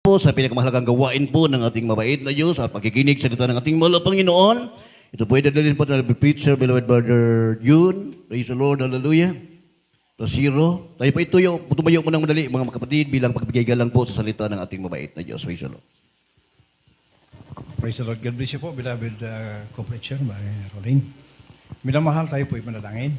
po sa pinakamahalagang gawain po ng ating mabait na Diyos at pagkikinig sa salita ng ating mahal na Panginoon. Ito po ay dadalhin po ng preacher, beloved brother June. Praise the Lord, hallelujah. Rosiro. Tayo po tumayo mo ng madali, mga kapatid, bilang pagbigay galang po sa salita ng ating mabait na Diyos. Praise the Lord. Praise the Lord. God bless you po, beloved co-preacher, Rolling. Minamahal tayo po ipanalangin.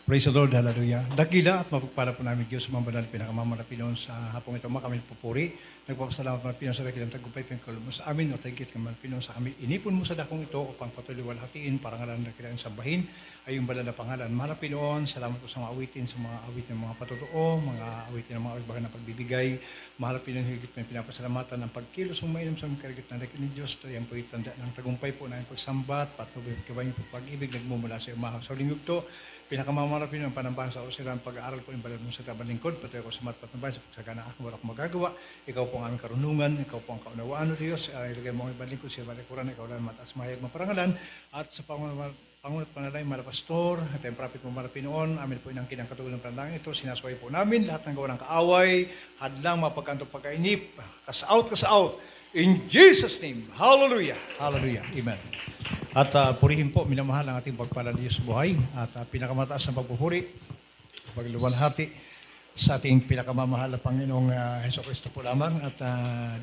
Praise the Lord, hallelujah. Dakila at mapagpala po namin Diyos, mga banal, pinakamamala Pinoon sa hapong ito, mga kami pupuri. Nagpapasalamat mga Pinoon sa dakilang tagumpay, pinagkaloob mo sa amin, o tagkit ka mga Pinoon sa kami. Inipon mo sa dakong ito upang patuloy walhatiin, parangalan na dakilang sambahin, ay yung banal na pangalan. Mahal na Pinoon, salamat po sa mga awitin, ng mga patotoo, mga awitin ng mga awitin na pagbibigay. Mahal na Pinoon, higit na pinapasalamatan ng pagkilos ng mainom sa mga karigit na dakilang Diyos. Yan po itanda ng tagumpay po na yung pagsambat, patuloy at kabayan po pag-ibig, nagmumula sa umahang sa lingkod to. Pinakamamarapin ng panambahan sa usiran, pag-aaral po yung balad mo sa tabang lingkod, patuloy ako sa matpatnabay, sa pagsagana ako, wala akong magagawa. Ikaw po ang aming karunungan, ikaw po ang kaunawaan o Diyos, ilagay mo ang ibang lingkod, siya balikuran, ikaw lang mataas mahayag maparangalan, at sa pangunat panalay, malapastor, at yung prophet mo malapinoon, amin po inang kinangkatuloy ng panalangin ito, sinasway po namin, lahat ng gawa ng kaaway, hadlang, mapagkanto pagkainip, kas-out, in Jesus' name, hallelujah, hallelujah, amen. At purihin po, minamahal ang ating pagpalaliyos buhay at pinakamataas na pagpupuri, pagluwalhati sa ating pinakamamahal na Panginoong Heso Kristo po lamang at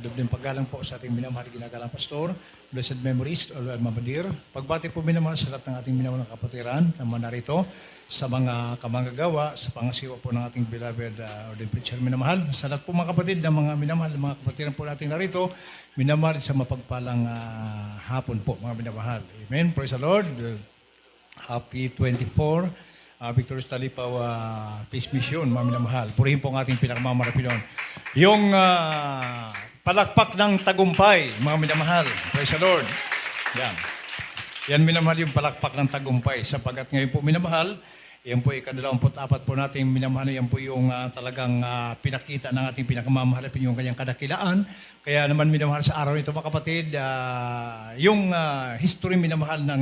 dobleng paggalang po sa ating minamahal ginagalang pastor, blessed memories, Mamadir. Pagbati po minamahal sa lahat ng ating minamahal na kapatiran na manarito sa mga kamanggagawa, sa pangasiwa po ng ating beloved ordained preacher minamahal. Sa lahat po mga kapatid na mga minamahal, mga kapatiran po natin narito, minamahal sa mapagpalang hapon po, mga minamahal. Amen. Praise the Lord. Happy 24. Victorious Talipaw Peace Mission, mga minamahal. Purihin po ang ating pinakamamarapinon. Yung palakpak ng tagumpay, mga minamahal. Praise the Lord. Yan. Yan minamahal yung palakpak ng tagumpay. Sapagat ngayon po minamahal, yan po ika-24 po natin minamahal. Yan po yung talagang pinakita ng ating pinakamamahal yung kanyang kadakilaan. Kaya naman minamahal sa araw nito mga kapatid, yung history minamahal ng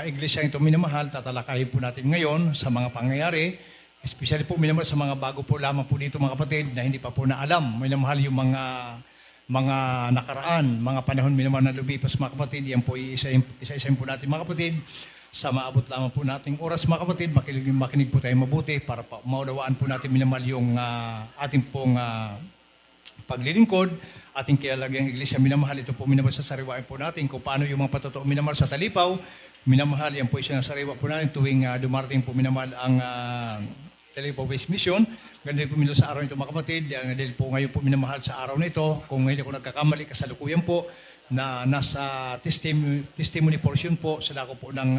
iglesia ito minamahal, tatalakayin po natin ngayon sa mga pangyayari, especially po minamahal sa mga bago po lamang po dito mga kapatid na hindi pa po naalam. Minamahal yung mga nakaraan, mga panahon minamahal na lumipas mga kapatid, yan po isa-isayin po natin mga kapatid. Sa maabot lamang po nating oras mga kapatid, makinig po tayo mabuti para maunawaan po natin minamahal yung ating pong paglilingkod, ating kilalagang iglesia minamahal. Ito po minamahal sa sariwain po natin kung paano yung mga patotoo minamahal sa Talipaw. Minamahal, yan po isang sariwa po natin tuwing dumarating po minamahal ang Talipaw Peace Mission. Ganun po minamahal sa araw nito mga kapatid. Dahil po ngayon po minamahal sa araw nito, kung hindi ako nagkakamali, kasalukuyan po na nasa testimony portion po sa dako po ng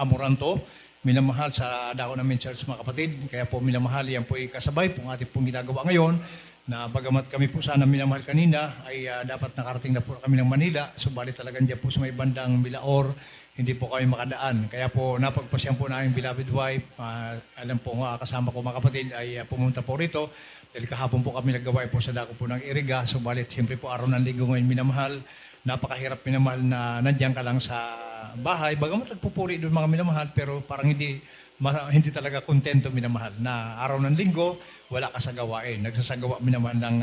Amoranto. Minamahal sa dako namin church mga kapatid. Kaya po minamahal, yan po kasabay po ang ating pong ginagawa ngayon na bagamat kami po sana minamahal kanina ay dapat nakarating na po kami ng Manila. Subalit talagang dyan po sa may bandang Milaor, hindi po kami makadaan. Kaya po napagpasyan po namin beloved wife, alam po kasama ko mga kapatid ay pumunta po rito. Dahil kahapon po kami naggawa po sa dako po ng Iriga. Subalit siyempre po araw ng linggo ngayon minamahal. Napakahirap minamahal na nandiyan ka lang sa bahay. Bagamat nagpupuri doon mga minamahal, pero parang hindi talaga kontento minamahal na araw ng linggo, wala ka sa gawain. Nagsasagawa minamahal ng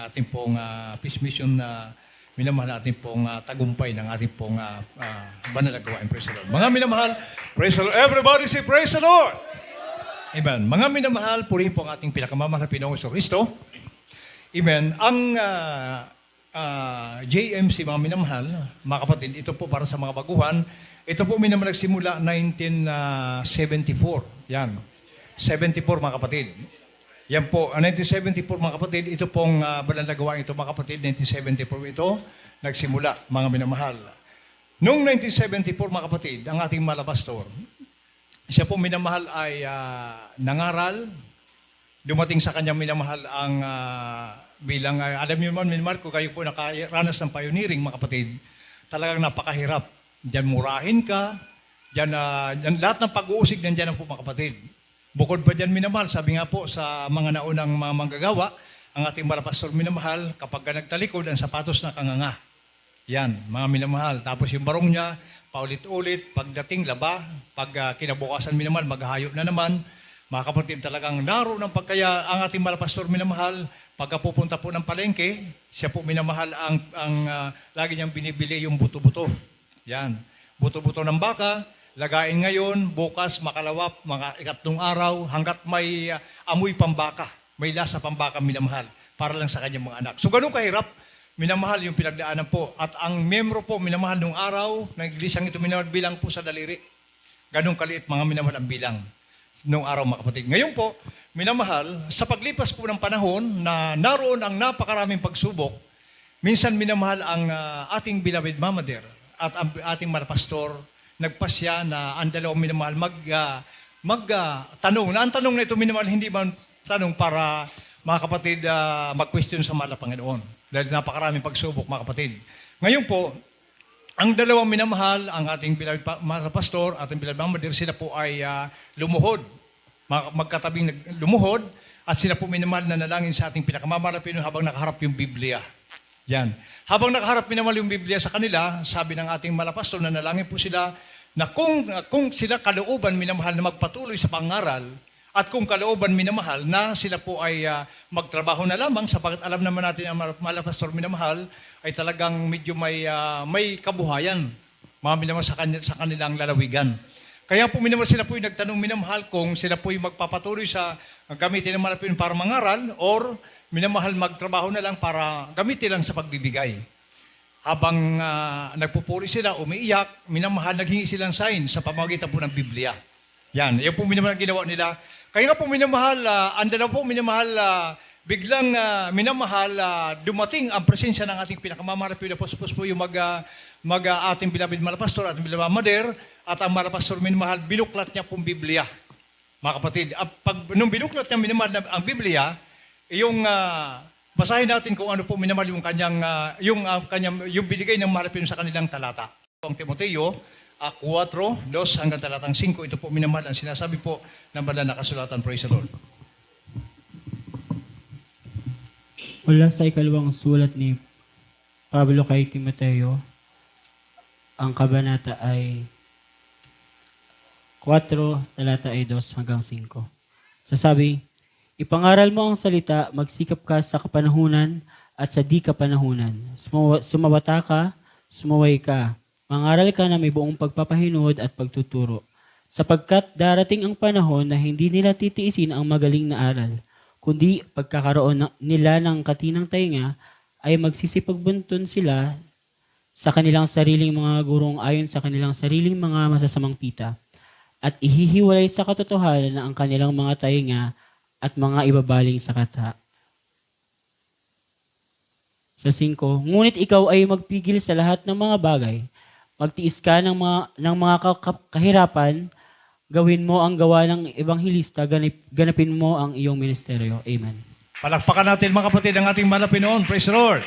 ating pong peace mission na minamahal natin pong tagumpay ng ating pong banal na gawain. Praise the Lord. Mga minamahal, praise the Lord. Everybody say praise the Lord. Amen. Mga minamahal, purihin po ang ating pinakamamahal na Pinoong Kristo. Amen. Ang JMC, mga minamahal, mga kapatid, ito po para sa mga baguhan. Ito po minamahal nagsimula 1974. Yan. 74 mga kapatid. Yan po, 1974 mga kapatid, ito pong banal na gawain ito mga kapatid, 1974 ito, nagsimula mga minamahal. Noong 1974 mga kapatid, ang ating malapastor, siya po minamahal ay nangaral, dumating sa kanyang minamahal ang bilang, alam niyo man, minamahal ko kayo po nakaranas ng pioneering mga kapatid, talagang napakahirap. Diyan murahin ka, diyan lahat ng pag-uusig nandiyan po mga kapatid. Bukod pa diyan minamahal, sabi nga po sa mga naunang mga manggagawa, ang ating malapastor minamahal, kapag nagtalikod, ang sapatos na kanganga. Yan, mga minamahal. Tapos yung barong niya, paulit-ulit, pagdating laba, pag kinabukasan minamahal, maghahayo na naman. Mga kapatid, talagang naroon ang pagkaya ang ating mahal na pastor minamahal, pagka pupunta po ng palengke, siya po minamahal lagi niyang binibili yung buto-buto. Yan. Buto-buto ng baka, lagain ngayon, bukas, makalawap, mga ikatlong araw, hanggat may amoy pambaka, may lasa pambaka minamahal, para lang sa kanyang mga anak. So ganun kahirap, minamahal yung pinagdaanan po. At ang miyembro po, minamahal nung araw, ng iglesyang ito minamahal bilang po sa daliri. Ganun kaliit mga minamahal ang bilang nung araw mga kapatid. Ngayon po, minamahal, sa paglipas po ng panahon na naroon ang napakaraming pagsubok, minsan minamahal ang ating beloved mamader at ang ating mga pastor, nagpasya na ang dalawang minamahal magtanong. Na ang tanong na ito minamahal, hindi man tanong para mga kapatid mag-question sa mahal na Panginoon. Dahil napakaraming pagsubok mga kapatid. Ngayon po, ang dalawang minamahal, ang ating pastor at ang beloved mamader, sila po ay lumuhod. Magkatabing lumuhod at sila po minamahal na nalangin sa ating pinakamamahal na Pinoy habang nakaharap yung Biblia. Yan. Habang nakaharap minamahal yung Biblia sa kanila, sabi ng ating malapastor na nalangin po sila na kung sila kalooban minamahal na magpatuloy sa pangaral at kung kalooban minamahal na sila po ay magtrabaho na lamang sapagkat alam naman natin ang malapastor minamahal ay talagang medyo may kabuhayan mga minamahal sa kanilang lalawigan. Kaya po minamahal sila po yung nagtanong minamahal kung sila po yung magpapatuloy sa gamitin ng malapin para mangaral or minamahal magtrabaho na lang para gamitin lang sa pagbibigay. Habang nagpupuri sila, umiiyak, minamahal, naghingi silang sign sa pamamagitan po ng Biblia. Yan po minamahal ang ginawa nila. Kaya nga po minamahal, andala po minamahal, biglang minamahal, dumating ang presensya ng ating pinakamamahal na pinapos po yung ating beloved malapastor at beloved mamader at ang malapastor minamahal, binuklat niya pong Biblia. Mga kapatid, nung binuklat niya minamahal ang Biblia, yung basahin natin kung ano po minamahal yung kanyang, yung binigay ng mahal sa kanilang talata. Ang Timoteo, 4:2 hanggang talatang 5, ito po minamahal ang sinasabi po ng banal na kasulatan. Praise the Lord. Mula sa ikalawang sulat ni Pablo kay Timoteo, ang kabanata ay 4, talata ay 2 hanggang 5. Sasabi, ipangaral mo ang salita, magsikap ka sa kapanahunan at sa di kapanahunan. Sumawata ka, sumaway ka. Mangaral ka na may buong pagpapahinod at pagtuturo. Sapagkat darating ang panahon na hindi nila titiisin ang magaling na aral, kundi pagkakaroon nila ng katinang tainga ay magsisipagbuntun sila sa kanilang sariling mga gurong ayon sa kanilang sariling mga masasamang pita at ihihiwalay sa katotohanan na ang kanilang mga tainga at mga ibabaling sa kata. Sa 5, ngunit ikaw ay magpigil sa lahat ng mga bagay. Magtiis ka ng mga kahirapan, gawin mo ang gawa ng ebanghelista, ganapin mo ang iyong ministeryo. Amen. Palakpakan natin mga kapatid ang ating mahal na Pinoon. Praise the Lord.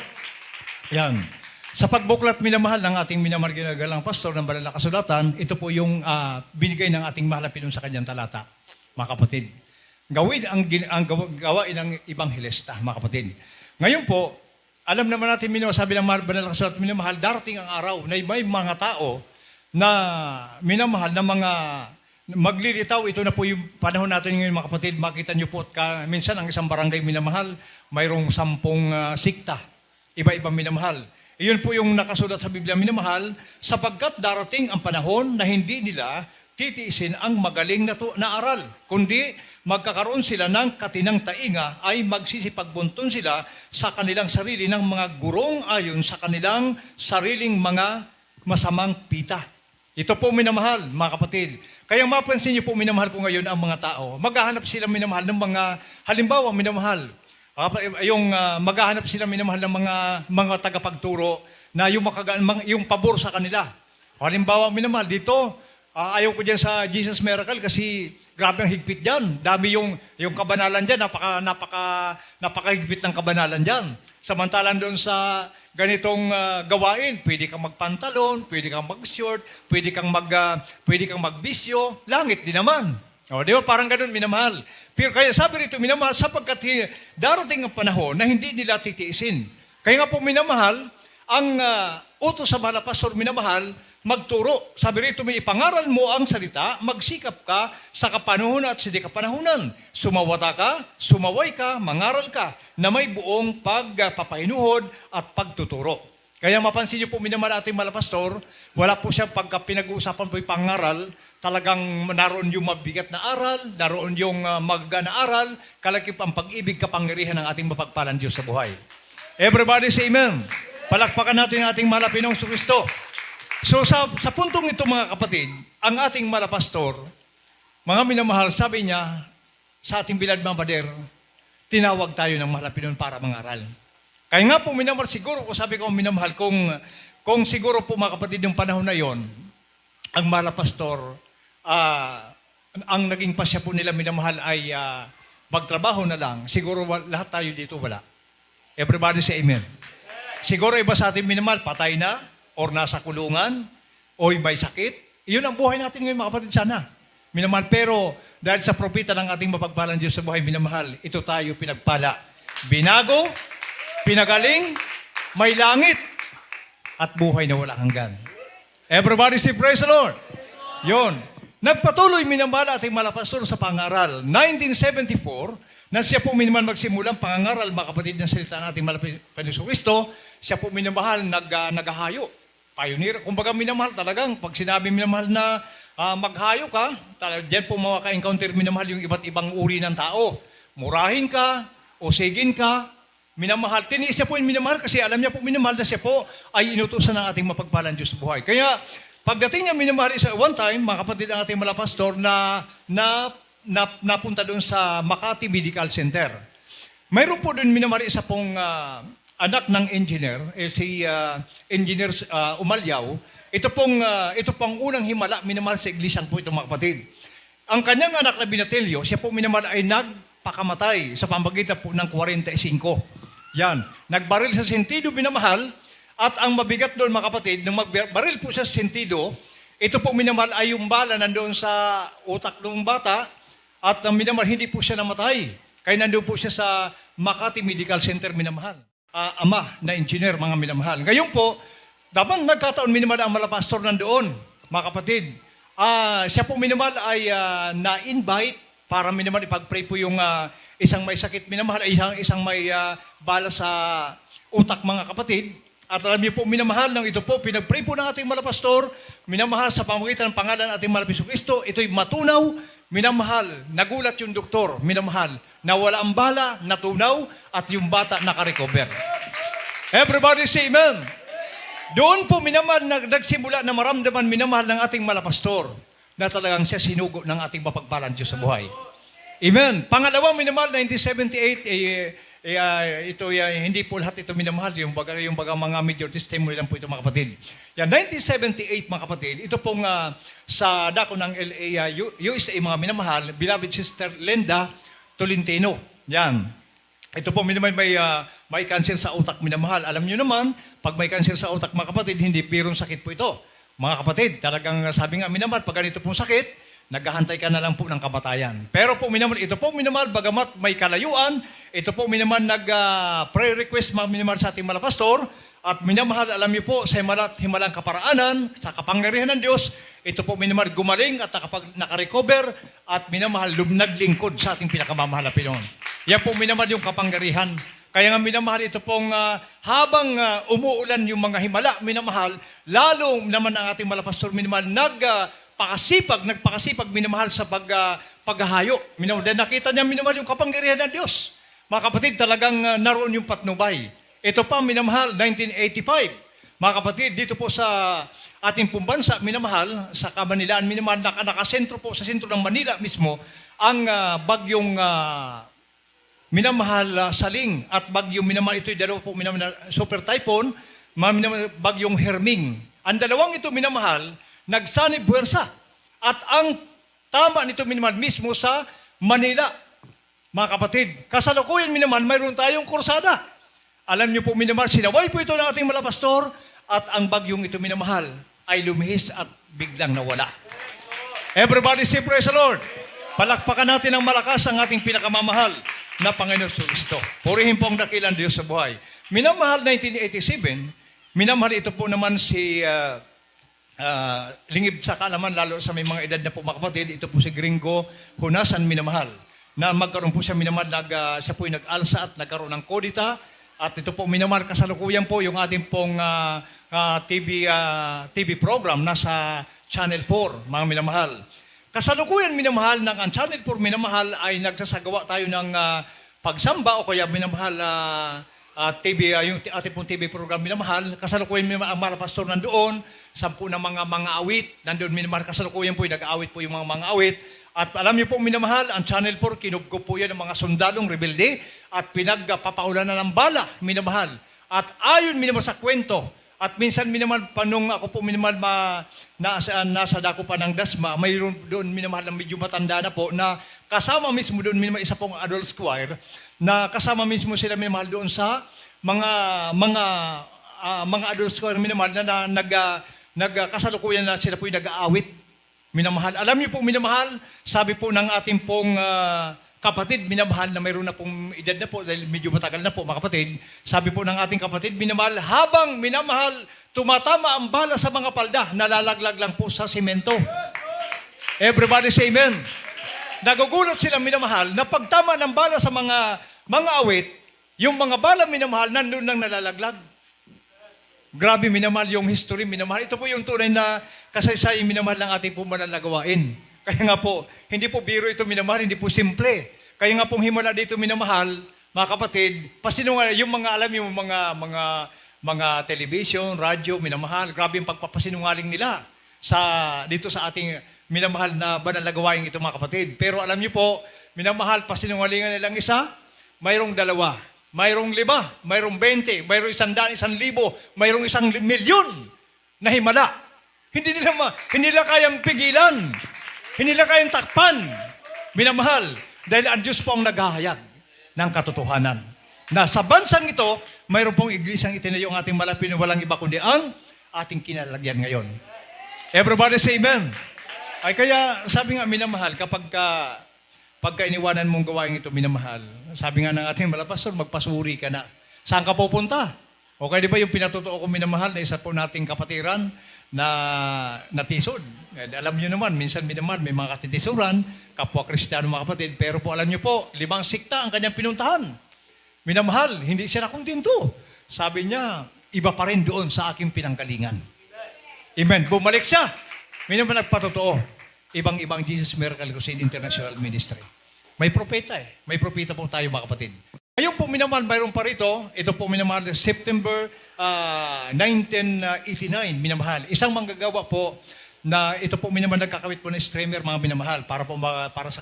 Yan. Sa pagbuklat minamahal ng ating minamahal ginagalang pastor ng banal na kasulatan, ito po yung binigay ng ating mahal na Pinoon sa kanyang talata. Mga kapatid, gawain ng ebanghelista, mga kapatid. Ngayon po, alam naman natin, sabi ng banal na kasulatan, minamahal, darating ang araw na may mga tao na minamahal na mga maglilitaw. Ito na po yung panahon natin ngayon, mga kapatid. Makita niyo po, minsan ang isang barangay minamahal, mayroong 10 sikta. Iba-ibang minamahal. Iyon po yung nakasulat sa Biblia, minamahal, sapagkat darating ang panahon na hindi nila titiisin ang magaling na aral, kundi magkakaroon sila ng katinang tainga ay magsisipagbuntun sila sa kanilang sarili ng mga gurong ayon sa kanilang sariling mga masamang pita. Ito po minamahal, mga kapatid. Kaya mapansin niyo po minamahal po ngayon ang mga tao. Maghahanap sila minamahal ng mga, halimbawa minamahal, maghahanap sila minamahal ng mga tagapagturo na yung pabor sa kanila. Halimbawa minamahal, dito, ayaw ko dyan sa Jesus Miracle kasi grabe ang higpit dyan. Dami yung kabanalan dyan, napakahigpit ng kabanalan dyan. Samantalang doon sa ganitong gawain, pwede kang magpantalon, pwede kang mag-short, pwede kang magbisyo, langit din naman. O, di ba? Parang ganun, minamahal. Pero kaya sabi rito, minamahal, sapagkat darating ang panahon na hindi nila titiisin. Kaya nga po, minamahal, ang utos sa mahal na pastor, minamahal, magturo. Sabi rito, may ipangaral mo ang salita, magsikap ka sa kapanahunan at sa di kapanahunan. Sumawata ka, sumaway ka, mangaral ka, na may buong pagpapahinuhod at pagtuturo. Kaya mapansin niyo po, minamahal ating malapastor, wala po siya pagka pinag-uusapan po yung pangaral, talagang naroon yung mabigat na aral, naroon yung magga na aral, kalakip ang pag-ibig kapangyarihan ng ating mapagpalang Diyos sa buhay. Everybody say amen. Palakpakan natin ang ating mahal na Pinoong Kristo. So sa puntong ito mga kapatid, ang ating malapastor, mga minamahal, sabi niya sa ating bilad mga pader, tinawag tayo ng mahal na Pinoon para mangaral. Kaya nga po minamahal, siguro ko sabi ko minamahal, kung siguro po mga kapatid yung panahon na yon, ang malapastor, ang naging pasya po nila minamahal ay magtrabaho na lang, siguro lahat tayo dito wala. Everybody say amen. Siguro iba sa ating minamahal, patay na, or nasa kulungan, o may sakit. Iyon ang buhay natin ngayon mga kapatid sana. Minamahal, pero dahil sa propita ng ating mapagpalang Diyos sa buhay, minamahal, ito tayo pinagpala. Binago, pinagaling, may langit, at buhay na wala hanggan. Everybody say praise the Lord. Yun. Nagpatuloy minamahal ating malapastor sa pangaral. 1974, na siya po minamahal magsimulang pangangaral, mga kapatid ng salita ng ating Panginoong Kristo, siya po minamahal naghahayo. Pioneer. Kumbaga minamahal talagang, pag sinabi minamahal na maghayo ka, diyan po makaka-encounter minamahal yung iba't ibang uri ng tao. Murahin ka, usigin ka, minamahal. Tiniis niya po yung minamahal kasi alam niya po minamahal na siya po ay inutusan ng ating mapagpalang Diyos sa buhay. Kaya pagdating niya minamahal one time, mga kapatid ang ating malapastor na napunta doon sa Makati Medical Center. Mayroon po doon minamahal isa pong anak ng engineer, si Engineer Umalyaw. Ito pong unang himala minamahal sa iglesyang po ito mga kapatid. Ang kanyang anak na Binatelio, siya po minamahal ay nagpakamatay sa pamamagitan po ng 45. Yan. Nagbaril sa sentido minamahal, at ang mabigat doon mga kapatid, nung magbaril po sa sentido, ito po minamahal ay yung bala nandoon sa utak ng bata, at minamahal hindi po siya namatay. Kaya nandoon po siya sa Makati Medical Center minamahal. Ama na engineer, mga minamahal. Ngayon po, dapat nagkataon minamahal ang malapastor nandoon, mga kapatid. Siya po minamahal ay na-invite para minamahal ipag-pray po yung isang may sakit minamahal, ay isang may bala sa utak, mga kapatid. At alam niyo po, minamahal ng ito po, pinag-pray po ng ating malapastor, minamahal sa pamamagitan ng pangalan ng ating mahal na Kristo, ito'y matunaw, minamahal, nagulat yung doktor, minamahal, nawala ang bala, natunaw, at yung bata nakarecover. Everybody say amen. Doon po minamahal, nagsimula na maramdaman minamahal ng ating malapastor, na talagang siya sinugo ng ating mapagpalang Diyos sa buhay. Amen. Pangalawa, minamahal, 1978, hindi po lahat ito minamahal. Yung baga mga major testimony lang po ito mga kapatid. Yan, 1978 mga kapatid, ito pong sa dako ng LA, USA mga minamahal, beloved sister Linda Tolentino. Yan. Ito po minamahal, may cancer sa utak minamahal. Alam niyo naman, pag may cancer sa utak mga kapatid, hindi pirong sakit po ito. Mga kapatid, talagang sabi nga minamahal, pag ganito pong sakit, naghahantay ka na lang po ng kamatayan. Pero po minamahal, ito po minamahal, bagamat may kalayuan, ito po minamahal nag-pre-request minamahal sa ating malapastor, at minamahal, alam niyo po, sa himalang kaparaanan, sa kapangyarihan ng Diyos, ito po minamahal gumaling at nakarecover, at minamahal naglingkod sa ating pinakamamahal na Pinoon. Yan po minamahal yung kapangyarihan. Kaya nga minamahal, ito pong habang umuulan yung mga himala, minamahal, lalo naman ang ating malapastor, minamahal, nagpakasipag minamahal sa paghahayo. Minamahal, dahil nakita niya minamahal yung kapangyarihan ng Diyos. Mga kapatid, talagang naroon yung patnubay. Ito pa, minamahal, 1985. Mga kapatid, dito po sa ating pumbansa, minamahal, sa Kamanilaan, minamahal, nakasentro po sa sentro ng Manila mismo, ang bagyong minamahal Saling at bagyong minamahal, ito'y dalawa po minamahal, super typhoon, bagyong Herming. Ang dalawang ito minamahal, nagsanib buwersa. At ang tama nito minamahal mismo sa Manila. Mga kapatid, kasalukuyan minamahal, mayroon tayong kursada. Alam niyo po minamahal, sinaway po ito ng ating malapastor, at ang bagyong ito minamahal ay lumihis at biglang nawala. Everybody say praise the Lord. Palakpakan natin ng malakas ang ating pinakamamahal na Panginoon Kristo. Purihin po ang dakilang Diyos sa buhay. Minamahal 1987, minamahal ito po naman si lingib sa kaalaman, lalo sa may mga edad na po mga kapatid. Ito po si Gringo Hunasan Minamahal, na magkaroon po siya minamahal, siya po nag-alsa at nagkaroon ng kodita. At ito po minamahal, kasalukuyan po yung ating pong TV program nasa Channel 4, mga minamahal. Kasalukuyan minamahal ng ang Channel 4 minamahal ay nagsasagawa tayo ng pagsamba o kaya minamahal yung ating pong TV program minamahal. Kasalukuyan minamahal, ang mga pastor nandoon, 10 na mga awit, nandoon minamahal, kasalukuyan po, nag-aawit po yung mga awit. At alam niyo po minamahal, ang Channel 4, kinubkob po yan ng mga sundalong rebelde at pinagpapaulan na ng bala minamahal. At ayon minamahal sa kwento, at minsan minamahal, panung ako po minamahal nasa dako pa ng Dasma, mayroon doon minamahal na medyo matanda na po, na kasama mismo doon minamahal isa pong adult choir, na kasama mismo sila minamahal doon sa mga adult choir minamahal na nagkasalukuyan na sila po yung nag-aawit minamahal. Alam niyo po minamahal, sabi po ng ating pong kapatid minamahal na mayroon na pong edad na po, dahil medyo matagal na po mga kapatid, sabi po ng ating kapatid minamahal, habang minamahal, tumatama ang bala sa mga palda, nalalaglag lang po sa simento. Everybody say amen. Nagugulat sila minamahal na pagtama ng bala sa mga awit, yung mga bala minamahal, nandun lang nalalaglag. Grabe minamahal yung history minamahal. Ito po yung tunay na kasaysayan minamahal ng ating po mananagawain. Kaya nga po, hindi po biro ito minamahal, hindi po simple. Kaya nga pong himala dito minamahal, mga kapatid, pasinungaling, yung mga alam yung mga television, radyo, minamahal, grabe yung pagpapasinungaling nila dito sa ating minamahal na banalagawain ito mga kapatid. Pero alam niyo po, minamahal, pasinungalingan nilang isa, mayroong 2, mayroong 5, mayroong 20, mayroong 100, 1,000, mayroong 1,000,000 na himala. Hindi nila kayang pigilan. Hindi nila kayang takpan. Minamahal, dahil ang Diyos po ang naghahayag ng katotohanan. Na sa bansang ito, mayroon pong iglisang itinayo ang ating malapit na walang iba kundi ang ating kinalagyan ngayon. Everybody say amen. Ay kaya, sabi nga minamahal, pagka iniwanan mong gawain ito minamahal, sabi nga ng ating malapastor, magpasuri ka na. Saan ka pupunta? Okay, di ba yung pinatotoo ko minamahal na isa po nating kapatiran na natisod? Alam niyo naman, minsan minamahal, may mga katitisuran, kapwa Kristiyano mga kapatid, pero po alam niyo po, 5 sikta ang kanyang pinuntahan. Minamahal, hindi siya nakuntinto. Sabi niya, iba pa rin doon sa aking pinanggalingan. Amen. Bumalik siya. Minamahal, nagpatotoo. Ibang-ibang Jesus Miracle Crusade International Ministry. May propeta eh. May propeta po tayo mga kapatid. Ngayon po minamahal, mayroon pa rito. Ito po minamahal, September 1989, minamahal. Isang manggagawa po na ito po minamahal, nagkakawit po ng streamer mga minamahal para sa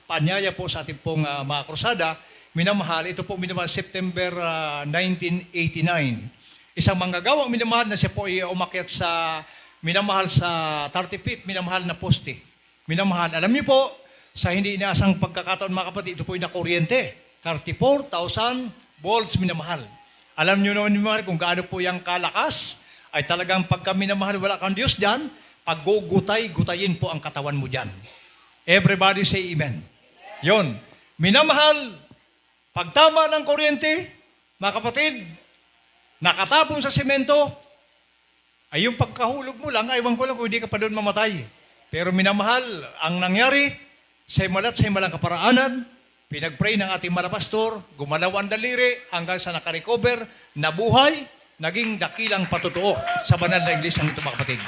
paanyaya po sa ating pong mga krusada. Minamahal, ito po minamahal, September 1989. Isang manggagawa minamahal na siya po ay umakyat sa minamahal sa 35th minamahal na poste. Minamahal, alam niyo po, sa hindi inaasang pagkakataon mga kapatid, ito po yung nakuryente. 34,000 volts minamahal. Alam niyo naman minamahal kung gaano po yung kalakas, ay talagang pagka minamahal, wala kang Diyos dyan, paggugutay-gutayin po ang katawan mo dyan. Everybody say amen. Yon. Minamahal, pagtama ng kuryente, mga kapatid, nakatapon sa semento, ay yung pagkahulog mo lang, aywan ko lang kung hindi ka pa doon mamatay. Pero minamahal, ang nangyari, sa himalang kaparaanan, pinag-pray ng ating malapastor, gumalaw ang daliri hanggang sa nakarecover, nabuhay, naging dakilang patotoo sa banal na iglesia nito mga kapatid.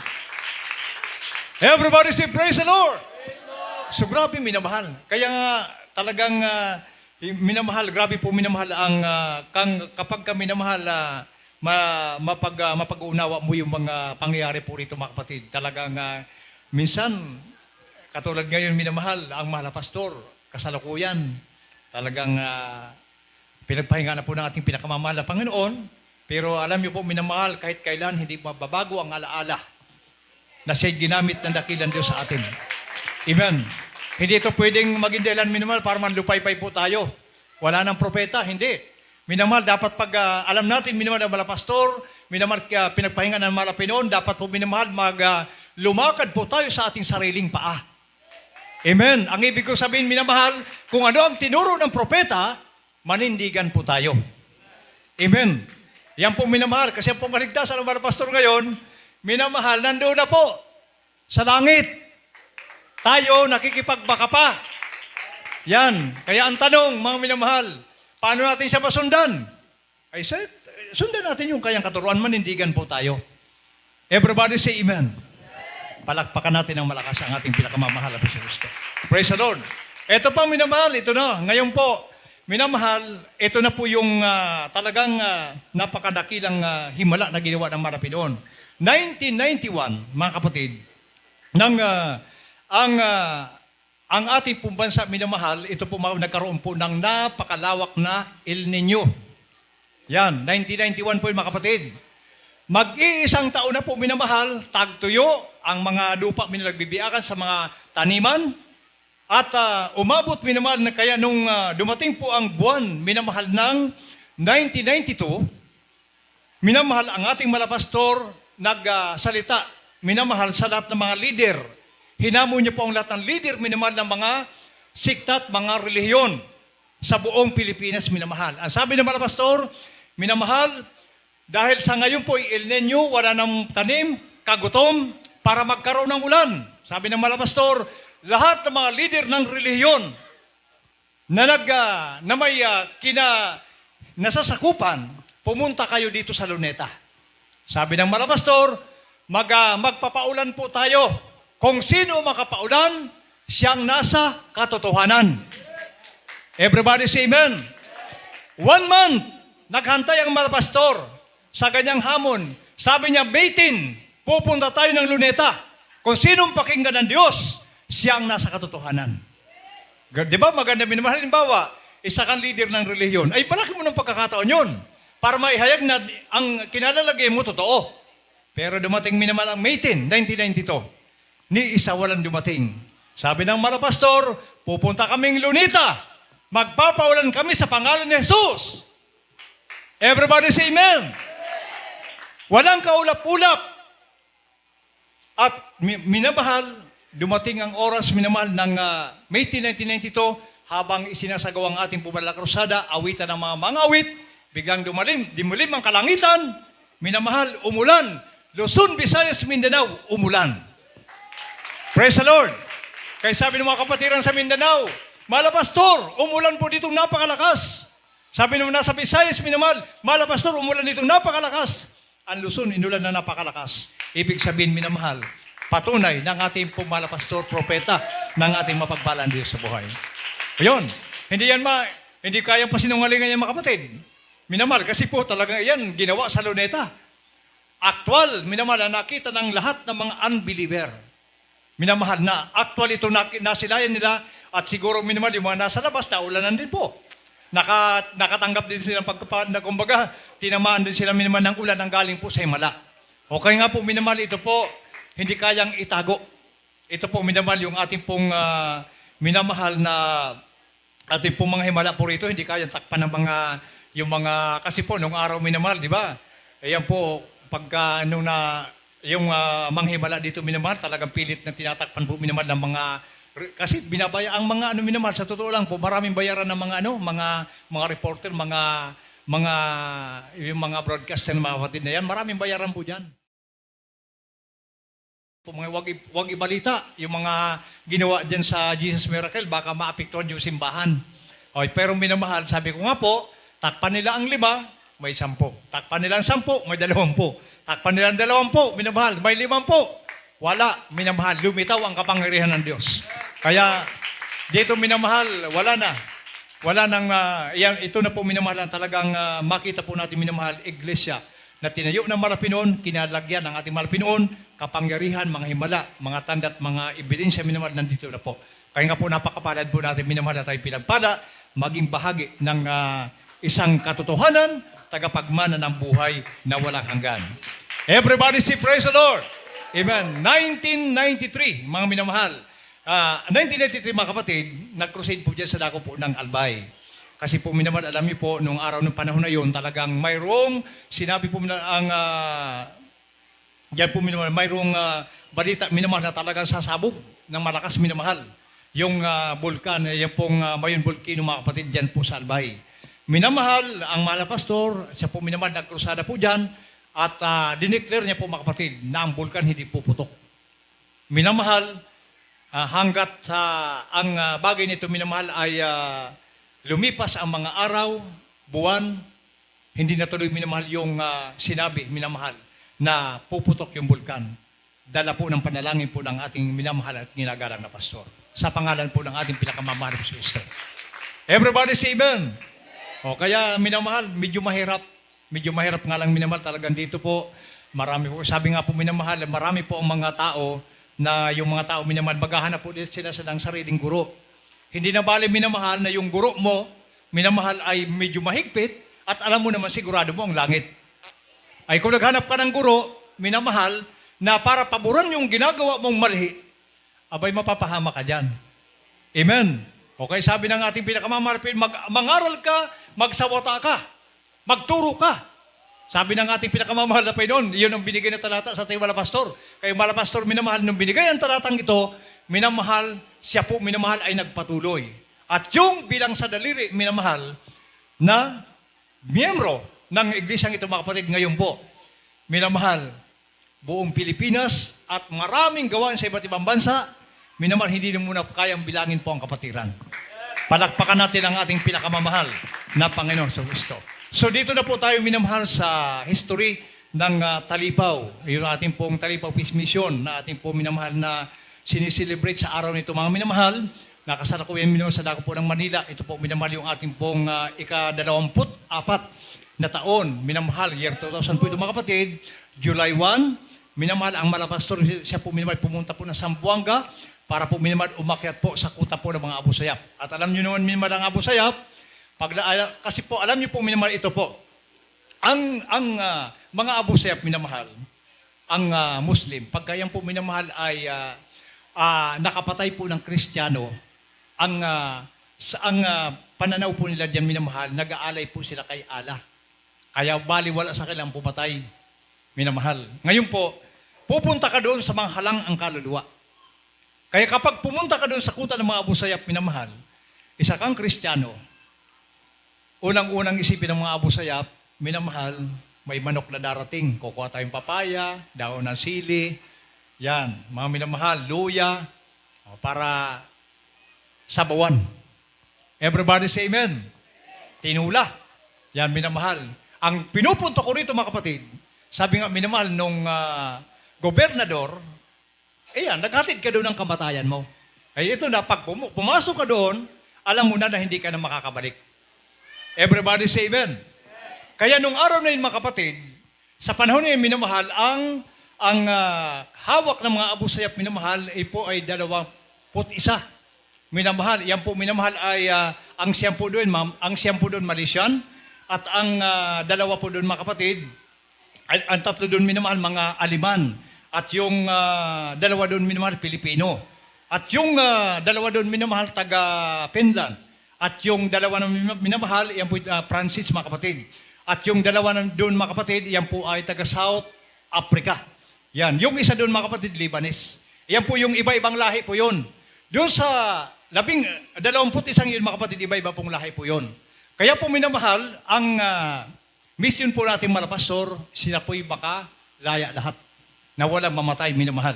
Everybody say praise the Lord! So grabe minamahal. Kaya nga talagang minamahal, grabe po minamahal ang kapag ka minamahal mapag-uunawa mo yung mga pangyayari po rito mga kapatid. Talagang minsan katulad ngayon minamahal ang mahal na pastor, kasalukuyan. Talagang pinagpahinga na po ng ating pinakamamahal na Panginoon. Pero alam niyo po minamahal, kahit kailan hindi mababago ang alaala na siya'y ginamit ng dakilang Diyos sa atin. Amen. Hindi ito pwedeng maging dahilan minamahal para manlupay-pay po tayo. Wala nang propeta, hindi. Minamahal, dapat pag alam natin, minamahal ang mga pastor, minamahal pinagpahinga ng mga Pinoon, dapat po minamahal lumakad po tayo sa ating sariling paa. Amen. Ang ibig ko sabihin, minamahal, kung ano ang tinuro ng propeta, manindigan po tayo. Amen. Yan po minamahal, kasi ang pong kaligtasan ng mga pastor ngayon, minamahal, nandoon na po sa langit. Tayo nakikipagbaka pa. Yan. Kaya ang tanong, mga minamahal, paano natin siya masundan? I said, sundan natin yung kayang katuruan, manindigan po tayo. Everybody say amen. Palakpakan natin ng malakas ang ating pinakamamahal na si Kristo. Praise the Lord. Ito pang minamahal, ito na. Ngayon po, minamahal, ito na po yung talagang napakadakilang himala na ginawa ng Marapinoon. 1991, mga kapatid, ang ating pong bansa, minamahal, ito po nagkaroon po ng napakalawak na El Nino. Yan, 1991 po mga kapatid. Mag-iisang taon na po, minamahal, tagtuyo ang mga lupa minalagbibiakan sa mga taniman. At umabot, minamahal, na kaya nung dumating po ang buwan, minamahal ng 1992, minamahal ang ating malapastor, nagsalita, minamahal sa lahat ng mga leader. Hinamo niya po ang lahat ng leader, minamahal ng mga sikta at mga relihiyon sa buong Pilipinas, minamahal. Ang sabi ng malapastor, minamahal, dahil sa ngayon po El Nino, wala ng tanim, kagutom, para magkaroon ng ulan. Sabi ng malapastor, lahat ng mga leader ng relihiyon na may nasasakupan, pumunta kayo dito sa Luneta. Sabi ng malapastor, magpapaulan po tayo. Kung sino makapaulan, siyang nasa katotohanan. Everybody say amen. 1 month, naghantay ang malapastor sa ganyang hamon. Sabi niya, May 10, pupunta tayo ng Luneta. Kung sinong pakinggan ng Diyos, siyang nasa katotohanan. Di ba maganda minamahal? Halimbawa, isa kang leader ng relihiyon, ay palaki mo ng pagkakataon yun para maihayag na ang kinalalagay mo totoo. Pero dumating minamahal ang May 10, 1992. Ni isa walang dumating. Sabi ng malapastor, pupunta kaming Luneta. Magpapaulan kami sa pangalan ni Jesus. Everybody say amen. Walang kaulap-ulap. At minamahal, dumating ang oras, minamahal, ng May 10, 1992, habang isinasagawa ang ating Pumalala Krusada, awitan ng mga awit, biglang dimulim ang kalangitan, minamahal, umulan. Luzon, Visayas, Mindanao, umulan. Praise the Lord. Kaya sabi ng mga kapatiran sa Mindanao, malapastor, umulan po ditong napakalakas. Sabi nung nasa Visayas, minamahal, malapastor, umulan ditong napakalakas. Ang Luzon, inulan na napakalakas. Ibig sabihin, minamahal, patunay ng ating pumalapastor, propeta ng ating mapagpalang Diyos sa buhay. Ayun, hindi kayang pasinungalingan yan, mga kapatid. Minamahal, kasi po talaga yan ginawa sa Luneta. Actual, minamahal, na nakita ng lahat ng mga unbeliever. Minamahal na actual ito nasilayan nila at siguro minamahal yung mga nasa labas na ulanan din po. Nakatanggap din sila na kumbaga tinamaan din sila minamahal ng ulan ang galing po sa himala. Okay nga po minamahal, ito po hindi kayang itago. Ito po minamahal yung ating pong minamahal na ating pong mga himala po rito, hindi kayang takpan ng mga kasi po nung araw minamahal, di ba? Ayan po pagka yung manghimala dito minamahal, talagang pilit na tinatakpan po minamahal ng mga, kasi binabaya ang mga minamahal, sa totoo lang po, maraming bayaran ng mga reporter, yung mga broadcaster ng mga kapatid na yan, maraming bayaran po dyan. Wag ibalita yung mga ginawa dyan sa Jesus Miracle, baka maapektuhan yung simbahan. Okay, pero minamahal, sabi ko nga po, takpan nila ang 5, may 10. Takpan nila ang 10, may 20. Takpan nila ang 20, minamahal, may 5. Wala, minamahal, lumitaw ang kapangyarihan ng Diyos. Kaya, dito minamahal, wala nang, ito na po minamahal, talagang makita po natin minamahal, iglesia, na tinayo ng Marapinoon, kinalagyan ng ating Marapinoon, kapangyarihan, mga himala, mga tanda at mga ebidensya, minamahal, nandito na po. Kaya nga po, napakapalad po natin, minamahal, na tayo pinagpala, maging bahagi ng isang katotohanan, tagapagmana ng buhay na walang hanggan. Everybody say praise the Lord. Amen. 1993, mga minamahal. 1993, mga kapatid, nag-crusade po dyan sa dako po ng Albay. Kasi po minamahal, alam niyo po, nung araw ng panahon na yun, talagang mayroong, sinabi po diyan po minamahal, mayroong balita minamahal na talagang sasabog ng malakas minamahal. Yung bulkan, yung pong Mayon Volcano, mga kapatid, dyan po sa Albay. Minamahal, ang malapastor, siya po minamahal, nagkrusada po dyan, At dineclare niya po mga kapatid na ang bulkan hindi puputok. Minamahal, hanggat ang bagay nito minamahal ay lumipas ang mga araw, buwan, hindi natuloy minamahal yung sinabi, minamahal, na puputok yung bulkan. Dala po ng panalangin po ng ating minamahal at ginagalang na pastor. Sa pangalan po ng ating pinakamamahal na Kristo. Everybody say amen. O kaya minamahal, medyo mahirap. Medyo mahirap nga lang minamahal. Talagang dito po, marami po. Sabi nga po minamahal, marami po ang mga tao na yung mga tao minamahal, maghahanap po sila ng sariling guro. Hindi na bali minamahal na yung guro mo, minamahal ay medyo mahigpit at alam mo naman sigurado mo ang langit. Ay kung naghanap ka ng guro, minamahal, na para paboran yung ginagawa mong mali, abay mapapahama ka dyan. Amen. Okay, sabi ng ating pinakamamahal, mangaral ka, magsawata ka, magturo ka. Sabi ng ating pinakamamahal na Panginoon, yun ang binigay na talata sa ating Malapastor. Kaya Malapastor, minamahal, nung binigay ang talatang ito, minamahal, siya po minamahal ay nagpatuloy. At yung bilang sa daliri, minamahal, na miyembro ng iglesyang ito mga kapatid ngayon po, minamahal, buong Pilipinas at maraming gawain sa iba't ibang bansa, minamahal, hindi na muna kayang bilangin po ang kapatiran. Palakpakan natin ang ating pinakamamahal na Panginoon sa Kristo. So dito na po tayo minamahal sa history ng Talipaw. Yung ating pong Talipaw Peace Mission na ating pong minamahal na siniselebrate sa araw nito mga minamahal. Nakasara ko yung minamahal sa dako po ng Manila. Ito po minamahal yung ating pong ika-24 na taon. Minamahal, year 2000 po ito mga kapatid. July 1, minamahal ang Malapastor. Siya po minamahal pumunta po ng Zamboanga para po minamahal umakyat po sa kuta po ng mga Abu Sayyaf. At alam nyo naman minamahal ang Abu Sayyaf, kasi po, alam niyo po minamahal ito po. Ang mga Abu Sayyaf minamahal, ang Muslim, pagka yan po minamahal ay nakapatay po ng Kristiyano, ang pananaw po nila diyan minamahal, nag-aalay po sila kay Allah. Kaya baliwala sa kanilang pumatay, minamahal. Ngayon po, pupunta ka doon sa mga halang ang kaluluwa. Kaya kapag pumunta ka doon sa kuta ng mga Abu Sayyaf minamahal, isa kang Kristiyano, unang-unang isipin ng mga Abu Sayyaf, minamahal, may manok na darating. Kukuha tayong papaya, daon ng sili, yan, mga minamahal, luya, para sabawan. Everybody say amen. Tinula. Yan, minamahal. Ang pinupunto ko rito mga kapatid, sabi nga minamahal nung gobernador, ayan, naghatid ka doon ng kamatayan mo. Ay ito na, pag pumasok ka doon, alam mo na hindi ka na makakabalik. Everybody say amen. Kaya nung araw na yun mga kapatid, sa panahon na yun minamahal, ang hawak ng mga Abu Sayyaf minamahal po ay 21. Minamahal, yan po minamahal ay ang siyam po doon, Malaysian, at ang dalawa po doon mga kapatid, ang tatlo doon minamahal mga Aliman, at yung dalawa doon minamahal Pilipino, at yung dalawa doon minamahal taga Finland, at yung dalawa na minamahal, yan po Francis mga kapatid, at yung dalawa na doon mga kapatid, yan po ay taga South Africa. Yan, yung isa doon mga kapatid, Lebanese. Yan po yung iba-ibang lahi po yun. Doon sa 21 yun mga kapatid, iba-iba pong lahi po yun. Kaya po minamahal, ang mission po natin Malapastor, sila po'y baka laya lahat na walang mamatay minamahal.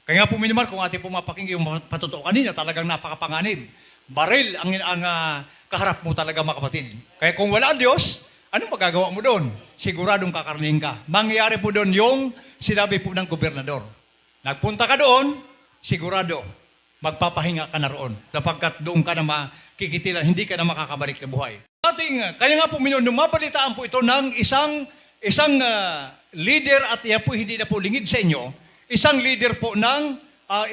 Kaya nga po minamahal, kung ating po mapakinggan yung patotoo kanina, talagang napakapanganib. Baril ang kaharap mo talaga mga kapatid. Kaya kung wala ang Diyos, anong magagawa mo doon? Siguradong kakarnihin ka. Mangyayari po doon yung sinabi po ng gobernador. Nagpunta ka doon, sigurado, magpapahinga ka na roon. Sapagkat doon ka na makikitilan, hindi ka na makakabalik na buhay. Kaya nga po, numabalitaan po ito ng isang leader, at iya po hindi na po lingid sa inyo, isang leader po ng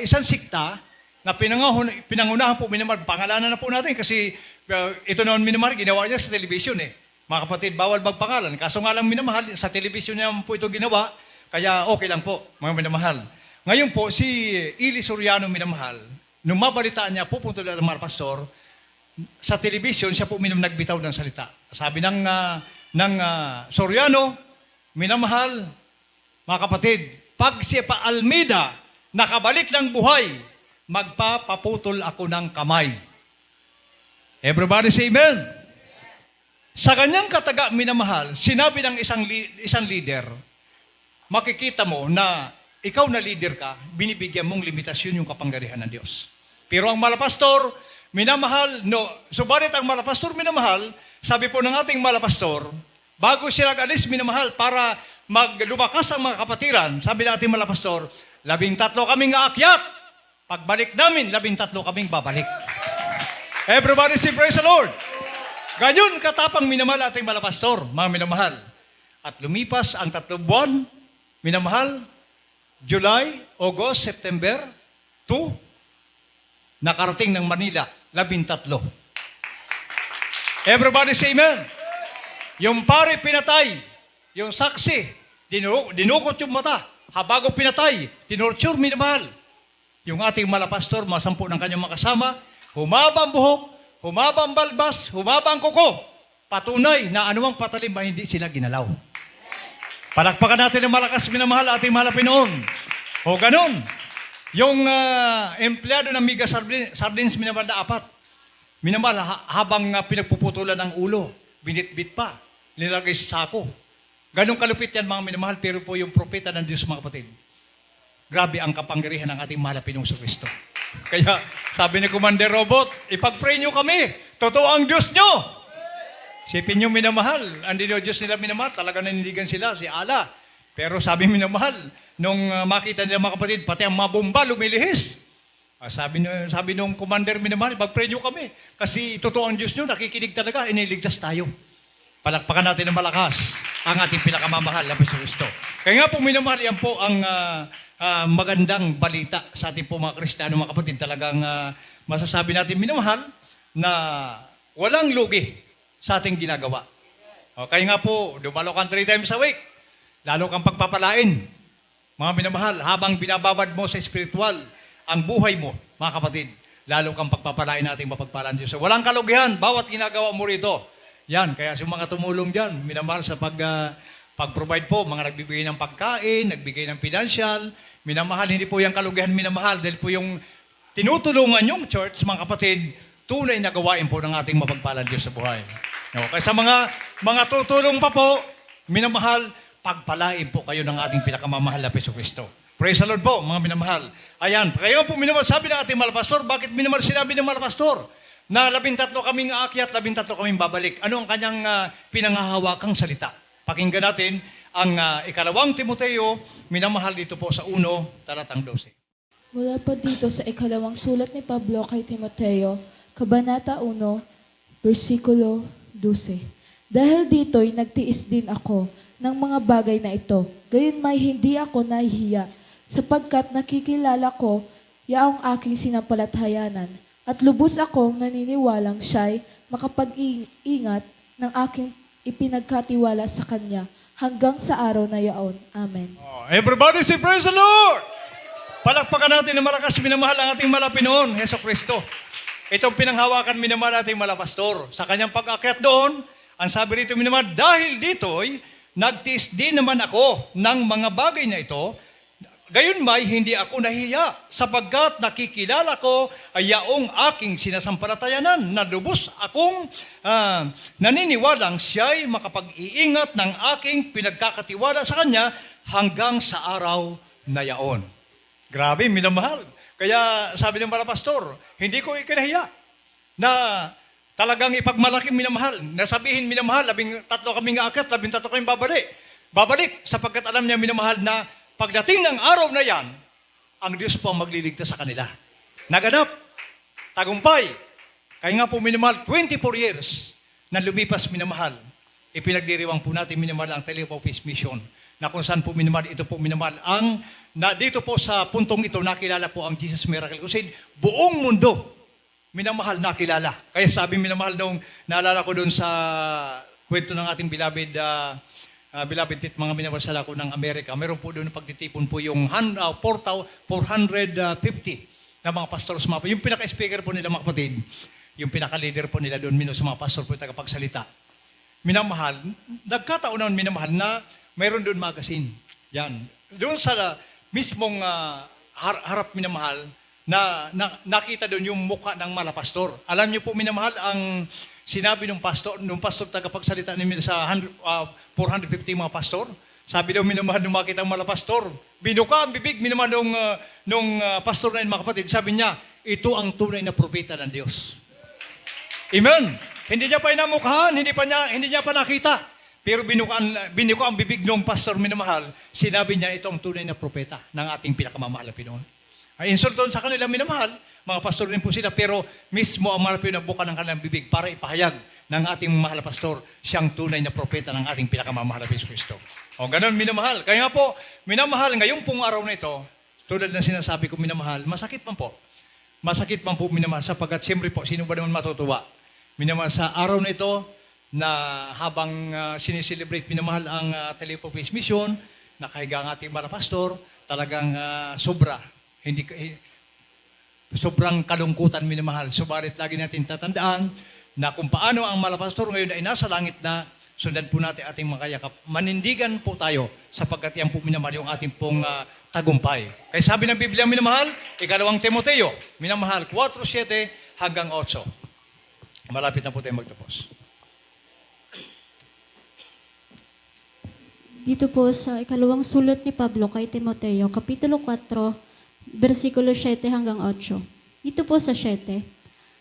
isang sikta na pinangunahan po minamahal. Pangalanan na po natin kasi ito naman minamahal, ginawa niya sa television eh. Mga kapatid, bawal magpangalan. Kaso nga lang minamahal, sa television niya po ito ginawa, kaya okay lang po, mga minamahal. Ngayon po, si Ili Soriano minamahal, nung mabalitaan niya, pupunta na ng mga pastor, sa television, siya po nagbitaw ng salita. Sabi ng Soriano, minamahal, mga kapatid, pag si Pa Almeida nakabalik ng buhay, magpapaputol ako ng kamay. Everybody say amen. Sa kanyang kataga minamahal, sinabi ng isang leader makikita mo na ikaw na leader ka, binibigyan mong limitasyon yung kapangyarihan ng Diyos. Pero ang malapastor, minamahal, no, subalit ang malapastor minamahal, sabi po ng ating malapastor, bago siya nag-alis minamahal para maglumakas ang mga kapatiran, sabi ng ating malapastor, 13 kaming aakyat, pagbalik namin, 13 kaming babalik. Everybody say praise the Lord. Ganyan katapang minamahal ating malapastor, mga minamahal. At lumipas ang 3 buwan, minamahal, July, August, September, 2, nakarating ng Manila, 13. Everybody say amen. Yung pare pinatay, yung saksi, dinukot yung mata. Bago pinatay, tinorture, minamahal. Yung ating malapastor, 10 ng kanyang makasama, humaba ang buhok, humaba ang balbas, humaba ang kuko. Patunay na anumang patalim ba hindi sila ginalaw. Palakpakan natin ng malakas minamahal ating mahal na Pinoon. O ganun, yung empleyado ng Mega Sardines minamahal na 4. Minamahal habang pinagpuputulan ng ulo, binitbit pa, nilagay sa sako. Ganun kalupit yan mga minamahal, pero po yung propeta ng Diyos mga kapatid. Grabe ang kapangyarihan ng ating mahal na Pinoong Kristo. Kaya sabi ni Commander Robot, ipag-pray nyo kami, totoo ang Diyos nyo. Sipin nyo minamahal, hindi nyo Diyos nila minamahal, talaga nanindigan sila, si Allah. Pero sabi minamahal, nung makita nila mga kapatid, pati ang mga bomba lumilihis. Sabi nung Commander minamahal, ipag-pray nyo kami. Kasi totoo ang Diyos nyo, nakikinig talaga, iniligtas tayo. Palakpakan natin ng malakas ang ating pinakamamahal na Kristo. Kaya nga po minamahal, yan po ang magandang balita sa ating po mga Kristiyano, mga kapatid. Talagang masasabi natin minamahal na walang lugi sa ating ginagawa. Kaya nga po, dumalo kang 3 times a week. Lalo kang pagpapalain. Mga minamahal, habang binababad mo sa spiritual ang buhay mo, mga kapatid, lalo kang pagpapalain nating mapagpalaan Diyos. So, walang kalugihan, bawat ginagawa mo rito. Yan, kaya sa mga tumulong dyan, minamahal sa pag-provide po, mga nagbibigay ng pagkain, nagbigay ng financial, minamahal, hindi po yung kalugihan minamahal, dahil po yung tinutulungan yung church, mga kapatid, tunay na gawain po ng ating mapagpalaan Diyos sa buhay. Kaya sa mga tutulong pa po, minamahal, pagpalain po kayo ng ating pinakamamahal na Kristo. Praise the Lord po, mga minamahal. Ayan, kaya po minamahal, sabi ng ating malapastor, bakit minamahal sinabi ng malapastor? Na 13 kaming aakyat, 13 kaming babalik. Ano ang kanyang pinangahawakang salita? Pakinggan natin ang 2 Timoteo, minamahal dito po sa 1, talatang 12. Mula po dito sa 2 sulat ni Pablo kay Timoteo, Kabanata 1, versikulo 12. Dahil dito'y nagtiis din ako ng mga bagay na ito. Gayon may hindi ako nahihiya, sapagkat nakikilala ko yaong aking sinampalathayanan. At lubos akong naniniwalang siya'y makapag-ingat ng aking ipinagkatiwala sa Kanya hanggang sa araw na yaon. Amen. Everybody say praise the Lord! Palakpakan natin na malakas minamahal ang ating malapinoon, Heso Kristo. Itong pinanghawakan minamahal ating malapastor. Sa kanyang pag-akyat doon, ang sabi rito minamahal, dahil dito'y nagtiis din naman ako ng mga bagay na ito, gayon may hindi ako nahiya sapagkat nakikilala ko ay yaong aking sinasampalatayanan na lubos akong naniniwalang siya'y makapag-iingat ng aking pinagkakatiwala sa kanya hanggang sa araw na yaon. Grabe, minamahal. Kaya sabi ng malapastor, hindi ko ikinahiya na talagang ipagmalaking minamahal. Nasabihin minamahal, 13 kaming aakyat, 13 kaming babalik sapagkat alam niya minamahal na pagdating ng araw na yan, ang Diyos po ang magliligtas sa kanila. Naganap, tagumpay. Kaya nga po minamahal, 24 years na lumipas minamahal. Ipinagdiriwang po natin minamahal ang Telepopis Mission na kung saan po minamahal, ito po minamahal. Dito po sa puntong ito, nakilala po ang Jesus Miracle Crusade. Buong mundo, minamahal nakilala. Kaya sabi minamahal nung naalala ko doon sa kwento ng ating beloved mga minamahal ko ng Amerika, meron po doon pagtitipon po yung 450 na mga pastor sa mga, yung pinaka-speaker po nila mga kapatid, yung pinaka-leader po nila doon sa mga pastor po yung tagapagsalita. Minamahal, nagkataon naman minamahal na meron doon magazine. Yan. Doon sa mismong harap minamahal, na nakita doon yung mukha ng malapastor. Alam niyo po minamahal ang sinabi ng pastor tagapagsalita sa 450 mga pastor, Sabi daw, minamahal nung makita ang malapastor. Binuka ang bibig, minamahal nung pastor na yun, mga kapatid. Sabi niya, ito ang tunay na propeta ng Diyos. Amen. Hindi niya pa inamukhaan, hindi niya pa nakita. Pero binuka ang bibig ng pastor minamahal, sinabi niya, ito ang tunay na propeta ng ating pinakamamahal na Pinoon. Ay insulton sa kanila minamahal, mga pastor rin po sila, pero mismo ang mahal Pinoon nagbuka ng kanilang bibig para ipahayag ng ating mahal na pastor, siyang tunay na propeta ng ating pinakamamahal na Kristo. O ganun, minamahal. Kaya nga po, minamahal, ngayong pong araw na ito, tulad ng sinasabi ko, minamahal, masakit man po. Masakit man po minamahal, sapagkat siyempre po, sino ba naman matutuwa? Minamahal sa araw na ito, na habang sineselebrate minamahal ang Telepo Peace Mission, nakahiga ang ating mahal na pastor, talagang sobrang kalungkutan minamahal. Subalit lagi natin tatandaan na kung paano ang malapastor ngayon ay nasa langit na, sundan po natin ating mga yakap. Manindigan po tayo sapagkat yan po minamahal yung ating pong tagumpay. Kaya sabi ng Biblia minamahal, 2 Timoteo, minamahal 4:7 hanggang 8. Malapit na po tayo magtapos. Dito po sa ikalawang sulat ni Pablo kay Timoteo, Kapitulo 4, versikulo 7 hanggang 8. Dito po sa 7,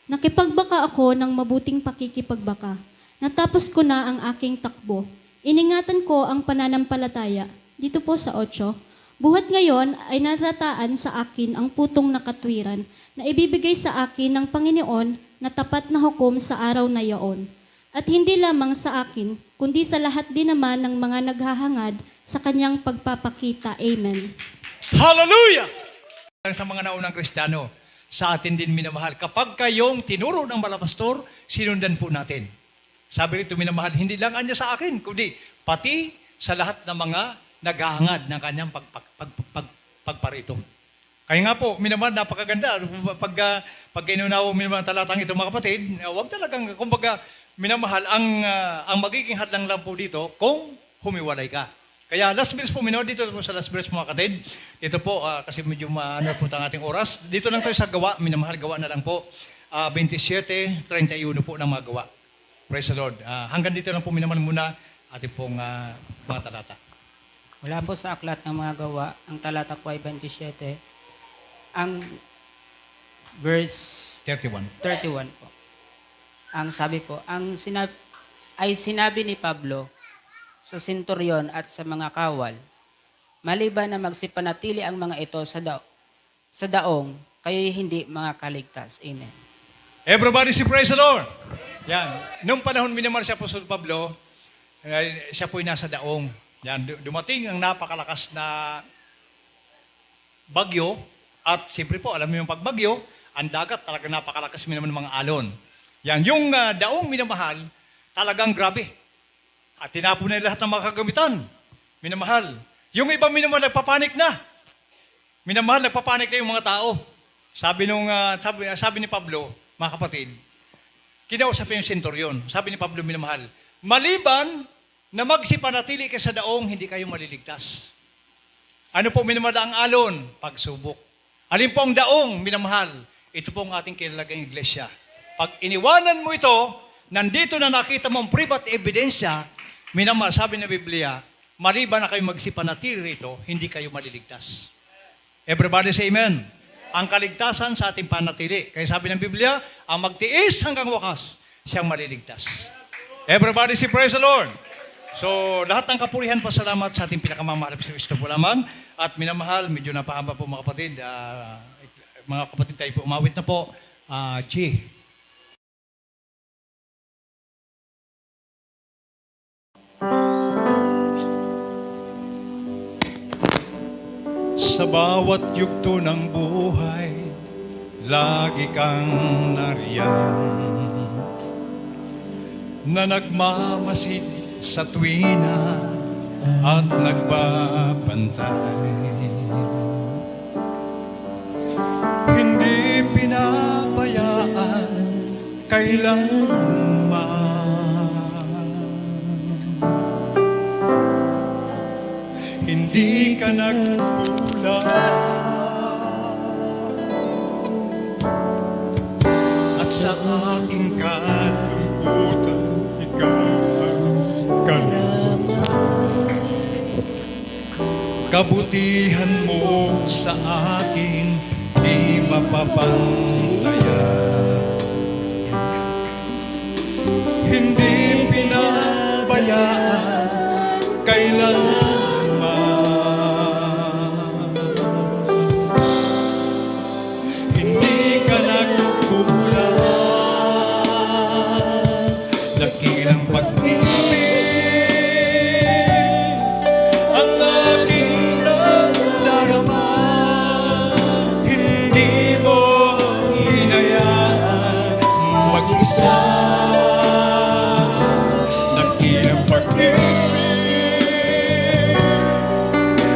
nakipagbaka ako ng mabuting pakikipagbaka. Natapos ko na ang aking takbo. Iningatan ko ang pananampalataya. Dito po sa 8, buhat ngayon ay natataan sa akin ang putong na katwiran na ibibigay sa akin ng Panginoon na tapat na hukom sa araw na iyon. At hindi lamang sa akin, kundi sa lahat din naman ng mga naghahangad sa kanyang pagpapakita. Amen. Hallelujah! Sa mga naunang Kristiyano, sa atin din minamahal, kapag kayong tinuro ng malapastor, sinundan po natin. Sabi rito minamahal, hindi lang anya sa akin, kundi pati sa lahat ng mga naghahangad ng kanyang pagparito. Kaya nga po, minamahal, napakaganda. Pag inunawa minamahal talatang ito, mga kapatid, huwag talagang, kumbaga, minamahal, ang magiging hadlang lang po dito kung humiwalay ka. Kaya last verse po, minamahal, dito po sa last verse mga kapatid. Ito po, kasi medyo maano po ang ating oras. Dito lang tayo sa gawa, minamahal, gawa na lang po. 27:31 po ng mga gawa. Praise the Lord. Hanggang dito lang po minamahal muna ating pong mga talata. Wala po sa aklat ng mga gawa, ang talata ko ay 27. Ang verse 31. po. Ang sabi po, sinabi ni Pablo sa senturyon at sa mga kawal, maliban na magsipanatili ang mga ito sa daong, kayo'y hindi mga kaligtas. Amen. Everybody say praise the Lord. Yan. Nung panahon minamahal siya po sa Pablo, siya po'y nasa daong. Yan. Dumating ang napakalakas na bagyo. At siyempre po, alam mo yung pagbagyo, ang dagat talaga napakalakas naman ng mga alon. Yan. Yung daong minamahal, talagang grabe. At tinapon na lahat ng mga kagamitan. Minamahal. Yung iba minamahal, nagpapanik na. Minamahal, nagpapanik na yung mga tao. Sabi ni Pablo, mga kapatid, kinausap yung senturyon. Sabi ni Pablo, minamahal, maliban na magsipanatili ka sa daong, hindi kayo maliligtas. Ano po minamahal ang alon? Pagsubok. Alin po ang daong, minamahal? Ito po ang ating kinalagang iglesia. Pag iniwanan mo ito, nandito na nakita mo ang private ebidensya, minamahal, sabi ng Biblia, maliban na kayo magsipanatili rito, hindi kayo maliligtas. Everybody say amen. Ang kaligtasan sa ating panatili. Kaya sabi ng Biblia, ang magtiis hanggang wakas, siyang maliligtas. Everybody say praise the Lord. So, lahat ng kapurihan, pasalamat sa ating pinakamamahal sa Kristo po lamang. At minamahal, medyo napahaba po mga kapatid. Mga kapatid tayo po, umawit na po. G. Sa bawat yugto ng buhay, lagi kang nariyan, na nagmamasid sa tuwina at nagbabantay. Hindi pinabayaan kailanman. Hindi ka nagkulang. At sa aking kalungkutan, ikaw ang kalama. kabutihan mo sa akin di mapapantayan. Hindi pinabayaan kailanman. Hindi ka nagkukulang, dakilang pag-ibig ang aking nadarama. Hindi mo hinayaan mag-isa, dakilang pag-ibig,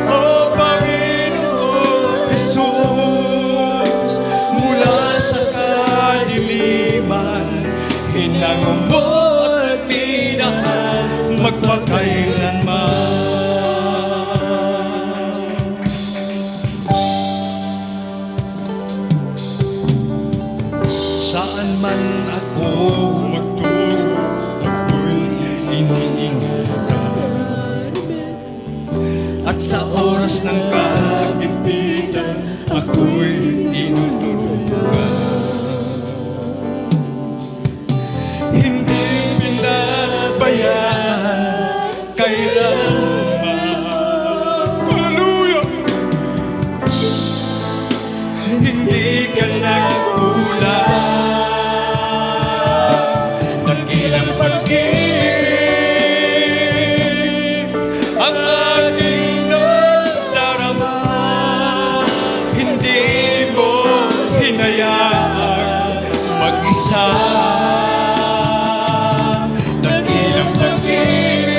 o Panginoon Jesus, mula sa kadiliman, hinango mo at minahal magpakailanman. Saan man ako magtungo, ako'y iniingatan. At sa oras ng kagipitan, ako'y tinutulungan. Hindi pinabayaan kailanman. Hallelujah! Hindi ka nagkulang, dakilang pag-ibig ang aking nadarama. Hindi mo hinayaan mag-isa, dakilang pag-ibig,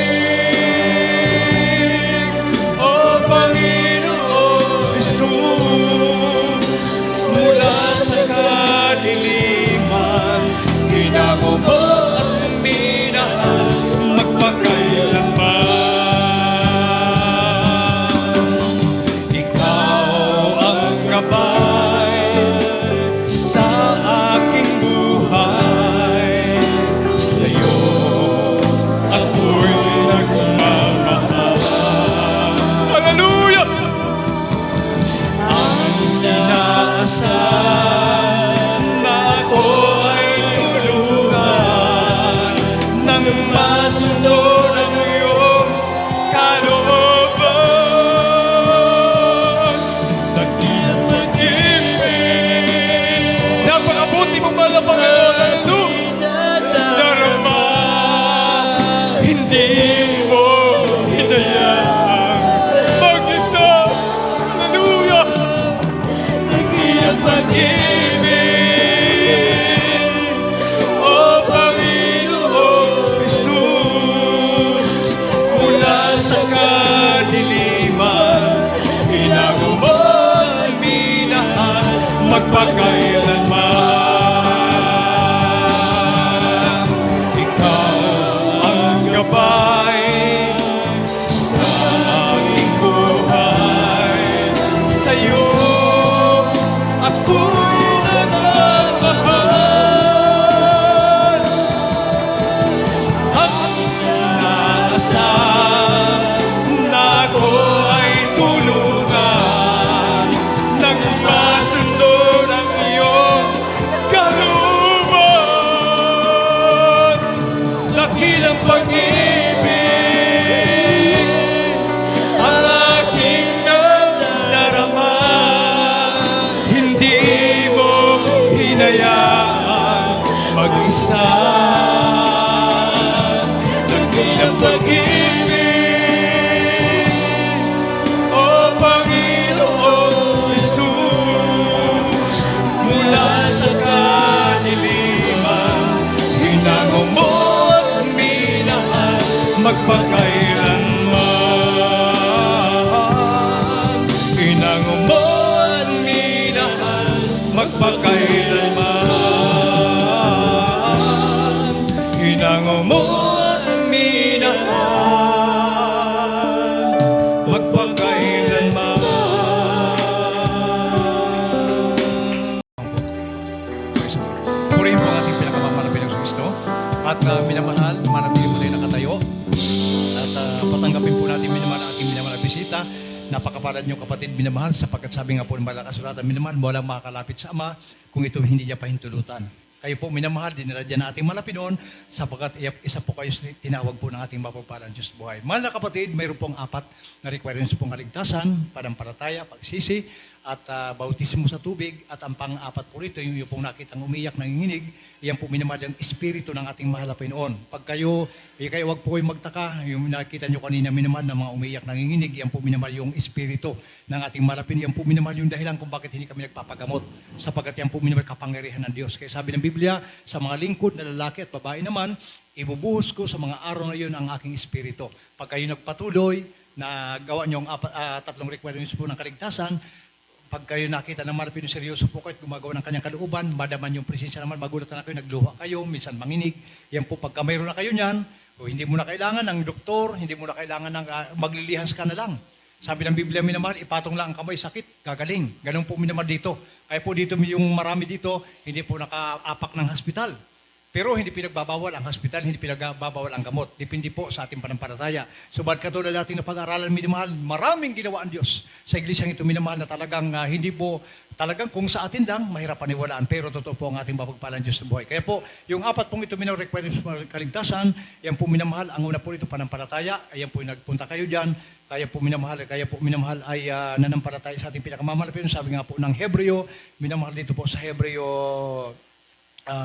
o Panginoon Jesus, mula sa kadiliman, hinango mo at minahal magpakailanman. Ikaw ang gabay sa aking buhay, sa'yo ako'y nagmamahal. Hallelujah! Ang inaasahan na ako ay tulungan ng masundo ng iyong kalooban. Dakilang pag-ibig, napakabuti mo pala, Panginoon. Hallelujah! Darama, hindi mo hinayaan mag-isa. Hallelujah! Dakilang pag-ibig, o Panginoon Jesus, mula sa kadiliman, hinango mo at minahal magpakailanman. Ikaw ang gabay sa aking buhay, sa'yo ako'y nagmamahal. Ang inaasahan na ako ay tulungan ng masundo ng iyong kalooban. Dakilang pag-ibig ang aking nadarama. Hindi mo hinayaan mag-isa, dakilang pag-ibig, o Panginoon Jesus, mula sa kadiliman, hinango mo at minahal magpakailanman. Hinango mo at minahal magpakailanman. Hinango mo at minahal magpakailanman. Purihin po ang ating pinakamamalapit ng Kristo at minamahal, manatili mo tayo nakatayo at patanggapin po natin minamahal ang ating minamahal na bisita Napakapalad niyo kapatid, minamahal, sapagkat sabi nga po ng Banal na Kasulatan, minamahal, walang makakalapit sa Ama kung ito hindi niya pahintulutan. Kayo po minamahal, dinala dyan na ating malapinoon sapagkat isa po kayo tinawag po ng ating mapagpalang Diyos buhay. Mahal na kapatid, mayroon pong 4 na requirements pong kaligtasan, panampalataya, pagsisi, at bautismo sa tubig. At ang pang-4 po rito, yung pong nakitang umiyak, nanginginig, yan po minamahal yung espiritu ng ating mahal na Panginoon. Pag kayo wag po kayong magtaka, yung nakita nyo kanina minamahal ng mga umiyak, nanginginig, yan po minamahal yung espiritu ng ating mahal na Panginoon. Yan po minamahal yung dahilan kung bakit hindi kami nagpapagamot. Sapagkat yan po minamahal kapangyarihan ng Diyos. Kaya sabi ng Biblia, sa mga lingkod na lalaki at babae naman, ibubuhos ko sa mga araw na yun ang aking espiritu. Pag kayo nagpatuloy na gawa nyo ang 3 requirements po ng kaligtasan, pag kayo nakita ng marapin seryoso po kayo at gumagawa ng kanyang kalooban, madaman yung presensya naman, magulat na kayo, nagluha kayo, minsan manginig. Yan po, pagka mayroon na kayo niyan, hindi mo na kailangan ng doktor, hindi mo na kailangan ng maglilihans ka na lang. Sabi ng Biblia, minamahal, ipatong lang ang kamay, sakit, gagaling. Ganun po minamahal dito. Kaya po dito, yung marami dito, hindi po nakaapak ng hospital. Pero hindi pinagbabawal ang hospital, hindi pinagbabawal ang gamot. Depende po sa ating panampalataya. Subalit katulad natin na pag-aralan, minamahal, maraming ginawa ang Diyos sa iglesyang ito, minamahal, na talagang hindi po, talagang kung sa atin lang, mahirap paniwalaan. Pero totoo po ang ating mapagpalang Diyos sa buhay. Kaya po, yung 4 pong ito requirements ng kaligtasan, yan po minamahal, ang una po ito panampalataya, ayan po yung nagpunta kayo dyan, kaya po minamahal ay nanampalataya sa ating pinakamamahal. Pero sabi nga po ng Hebreo, minamahal dito po sa Hebreo,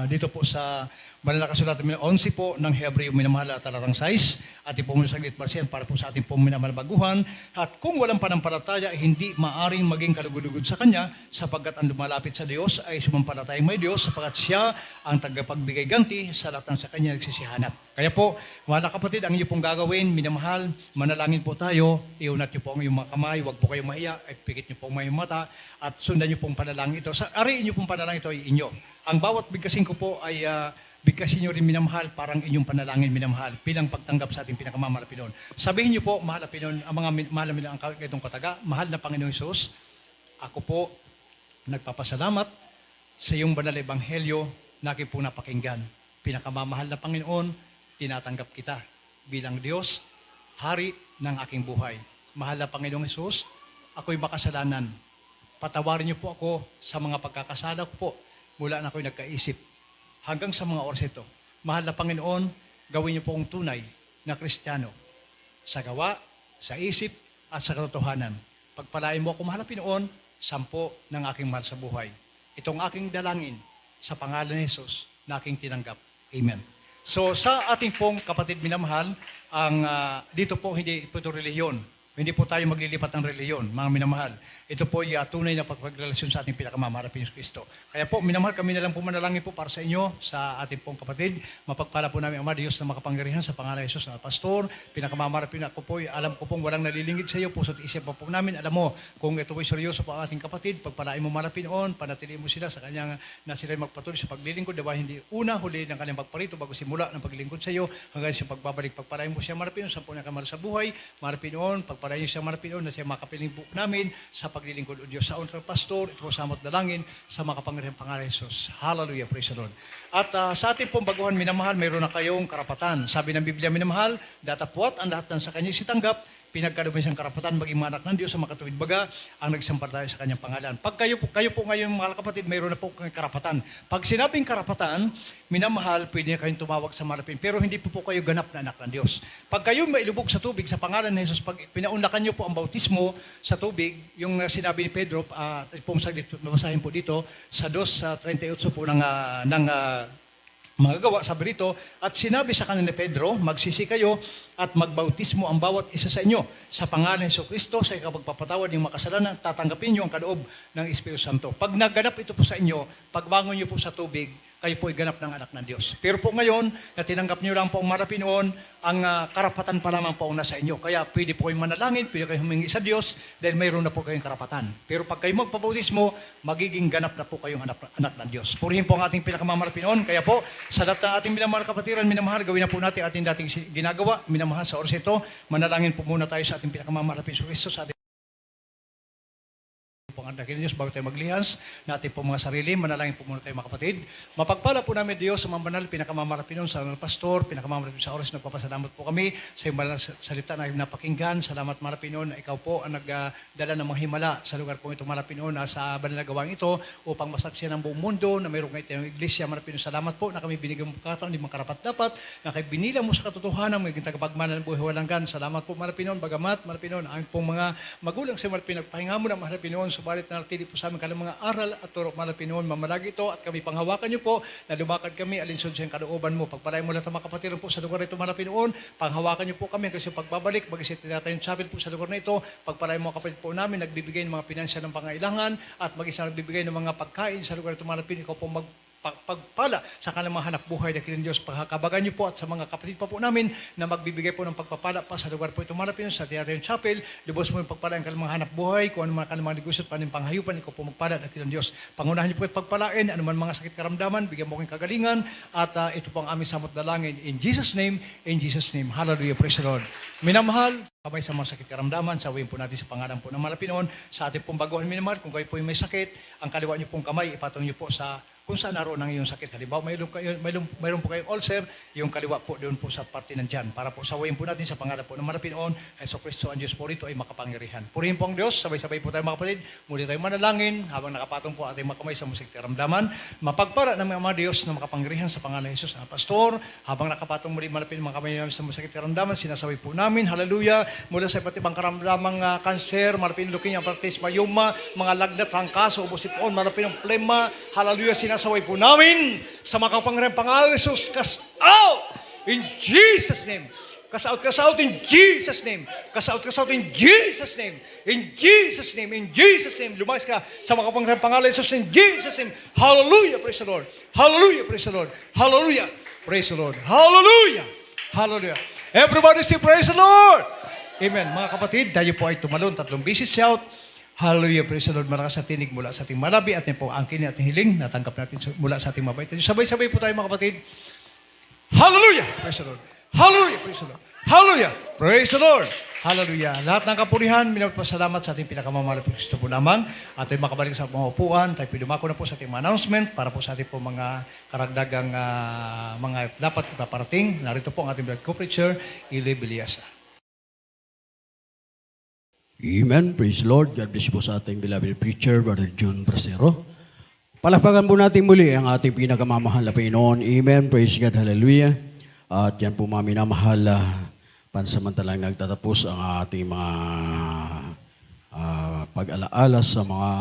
dito po sa Banal na Kasulatan 11 po ng Hebreo, minamahal at talatang 6, at po muna saglit marsiyan para po sa ating pong minamahal baguhan. At kung walang panampalataya, hindi maaring maging kalugod-lugod sa Kanya, sapagkat ang lumalapit sa Diyos ay sumampalatayang may Diyos, sapagkat siya ang tagapagbigay ganti sa lahat ng sa Kanya nagsisihanap. Kaya po, mga kapatid, ang inyo pong gagawin, minamahal, manalangin po tayo, iunat niyo po ang iyong mga kamay, huwag po kayong mahiya, at pikit niyo po ang mayong mata, at sundan niyo pong panalangin ito. Ariin niyo pong panalangin ito ay inyo. Ang bawat bigkasin ko po ay bigkasin nyo rin minamahal, parang inyong panalangin minamahal, bilang pagtanggap sa ating pinakamamahal na Pinoon. Sabihin niyo po, mahal na Pinoon, ang mga mahal na ang itong kataga, mahal na Panginoong Hesus, ako po nagpapasalamat sa iyong banal na ebanghelyo na aking po napakinggan. Pinakamamahal na Panginoon, tinatanggap kita bilang Diyos, Hari ng aking buhay. Mahal na Panginoong Hesus, ako'y makasalanan. Patawarin niyo po ako sa mga pagkakasala ko po mula na ako'y nagkaisip hanggang sa mga oras ito. Mahal na Panginoon, gawin niyo po ang tunay na Kristiyano sa gawa, sa isip, at sa katotohanan. Pagpalain mo ako, mahal na Panginoon, 10 ng aking mahal sa buhay. Itong aking dalangin sa pangalan ni Jesus na aking tinanggap. Amen. So sa ating pong kapatid minamahal, dito po hindi po ito relihiyon. Hindi po tayo maglilipat ng reliyon, mga minamahal. Ito po ay tunay na pagpagrelasyon sa ating pinakamamahal na Panginoong Kristo. Kaya po, minamahal, kami na lang po manalangin po para sa inyo, sa ating pong kapatid. Mapagpala po namin, Ama, Diyos na makapangyarihan sa pangalan ni Jesus na pastor. Pinakamamahal na Panginoon, ako po, alam ko pong walang nalilingid sa iyo, puso't isip po namin. Alam mo, kung ito po'y seryoso po ang ating kapatid, pagpalain mo mga Panginoon, panatiliin mo sila sa kanyang, na sila magpatuloy sa paglilingkod, diba hindi una, huli ng kanyang pagparito bago simula ng paglilingkod sa iyo, hanggang sa pagbabalik, pagpalain mo siya mga Panginoon, sa po niya kamara sa buhay, mga Panginoon, pagpalain niyo siya mga Panginoon, na siya makapiling po namin sa paglilingkod o Diyos. Sa unang pastor, ito po sa amot dalangin sa makapangyarihang pangalan ni Jesus. Hallelujah, praise the Lord. At sa ating pong baguhan, minamahal, mayroon na kayong karapatan. Sabi ng Biblia, minamahal, datapwat ang lahat ng sa kanya sitanggap, pinagkaroon siyang karapatan, maging manak ng Diyos sa makatuwid baga, ang nagsampalataya sa kanyang pangalan. Pag kayo po ngayon, mga kapatid, mayroon na po kayong karapatan. Pag sinabing karapatan, minamahal, pwede na kayong tumawag sa marapin, pero hindi po kayo ganap na anak ng Diyos. Pag kayo mailubog sa tubig sa pangalan ni Jesus, pag pinaunlakan niyo po ang bautismo sa tubig, yung sinabi ni Pedro, pong mabasahin po dito, sa 2:38 po ng mga gawa, sabi rito, at sinabi sa kanila ni Pedro, magsisi kayo at magbautismo ang bawat isa sa inyo sa pangalan ni Jesucristo sa ikapagpapatawad ng makasalanan, tatanggapin niyo ang kaloob ng Espiritu Santo. Pag naganap ito po sa inyo, pagbangon niyo po sa tubig, kayo po ay ganap ng anak ng Diyos. Pero po ngayon, na tinanggap niyo lang po ang marapinoon, ang karapatan pa lamang po ang nasa inyo. Kaya pwede po kayong manalangin, pwede kayong humingi sa Diyos, dahil mayroon na po kayong karapatan. Pero pag kayo magpabautismo, magiging ganap na po kayong anak ng Diyos. Purihin po ang ating pinakamarapinoon. Kaya po, sa lahat ng ating minamahal kapatiran, minamahal, gawin na po natin ating dating ginagawa. Minamahal sa oras ito, manalangin po muna tayo sa ating pinakamarapinoon sa Kristo, sa ating dakilang Diyos, bago tayo maglihas, natin po mga sarili, manalangin po muna tayo mga kapatid. Mapagpala po namin Diyos sa mga banal, pinakamamarapinon sa pastor, pinakamamarapinon sa oras, nagpapasalamat po kami sa iyong banal salita na napakinggan. Salamat Marapinon na ikaw po ang nagdala ng mga himala sa lugar po ito Marapinon na sa banal na gawain ito upang masaksiyan ng buong mundo na mayroong kayo ng iglesia Marapinon. Salamat po na kami binigyan mo pagkataon, hindi makarapat-dapat, na kayo binila mo sa katotohanan, magiging tagapagmana ng buhay walanggan. Salamat po Marapinon, bagamat Marapinon, ang pong mga magulang sa Marapinon, pahinga mo na Marapinon, subalit na natili po sa amin kalang mga aral at turo Marapinon, mamalagi ito at kami panghawakan niyo po na lumakad kami alinsun sa kalooban mo. Pagpalain mo lang ang mga kapatiran po sa lugar ito Marapinon, panghawakan niyo po kami kasi pagbabalik, mag-isip natin sabi po sa lugar na ito, pagpalain mo kapatid po namin, nagbibigay ng mga pinansyal ng pangailangan at mag-isa nagbibigay ng mga pagkain sa lugar ito Marapinon, ikaw po pagpala sa kanilang mga hanap buhay na kilang Diyos. Pagkakabagan niyo po at sa mga kapatid pa po namin na magbibigay po ng pagpapala pa sa lugar po ito Marapinon, sa Tiyatayong Chapel. Lubos mo yung pagpala ng kanilang mga hanap buhay, kung ano mga kanilang mga negosyo at paning panghayupan, ikaw po magpala na kilang Diyos. Pangunahan niyo po at pagpalain, anuman mga sakit karamdaman, bigyan mo kayong kagalingan at ito po ang aming samot dalangin. In Jesus' name, hallelujah, praise the Lord. Minamahal, kabay sa mga sakit karamdaman, sawayin po natin sa pangalan po ng Marapinon, sa ating pong baguhan minamahal, kung kayo po may sakit, ang kaliwa niyo pong kamay, ipatong niyo po sa kung saan naroon ang iyong sakit. Halimbawa, mayroon po kayong ulcer, yung kaliwa po doon po sa parte ng tiyan. Para po sawayin po natin sa pangalan po ng Marapinon, Hesus Kristo ang Diyos po rito ay makapangyarihan. Purihin po ang Diyos, sabay-sabay po tayo mga kapatid. Muli tayo manalangin habang nakapatong po ating makamay sa musik karamdaman. Mapagpala ng mga Diyos na makapangyarihan sa pangalan ng Jesus na pastor. Habang nakapatong muli malapit mga kamay namin sa musik karamdaman, sinasaway po namin. Hallelujah! Mula sa iba't ibang karamdamang kanser, malapit leukemia, arthritis, myoma, mga lagnat, trangkaso, ubosipon, malapit ng plema. Hallelujah! Sinasaway po namin sa makapangyarihang pangalan ng Jesus. Cast out in Jesus' name. Cast out in Jesus' name. Cast out in Jesus' name. In Jesus' name. In Jesus' name. Lumayas ka sa makapangyarihang pangalan ng Jesus in Jesus' name. Hallelujah. Praise the Lord. Hallelujah. Praise the Lord. Hallelujah. Praise the Lord. Hallelujah. Hallelujah. Everybody say praise the Lord. Amen. Mga kapatid, tayo po ay tumalon 3 beses shout. Hallelujah, praise the Lord. Malakas sa tinig mula sa ating malabi at yan po ang kini at hiling natanggap natin mula sa ating mabait. Sabay-sabay po tayo mga kapatid. Hallelujah, praise the Lord. Hallelujah, praise the Lord. Hallelujah, praise the Lord. Hallelujah. Lahat ng kapurihan, minapasalamat sa ating pinakamamahal na Kristo po naman. At tayo makabalik sa mga upuan. Tayo dumako na po sa ating mga announcement para po sa ating po mga karagdagang mga dapat ipaparating. Narito po ang ating blood co-preacher, Ili Biliasa. Amen. Praise the Lord. God bless po sa ating beloved preacher, Brother June Bracero. Palakpakan po natin muli ang ating pinakamamahal na Panginoon. Amen. Praise God. Hallelujah. At yan po mga minamahal, pansamantalang nagtatapos ang ating mga pag-alaala sa mga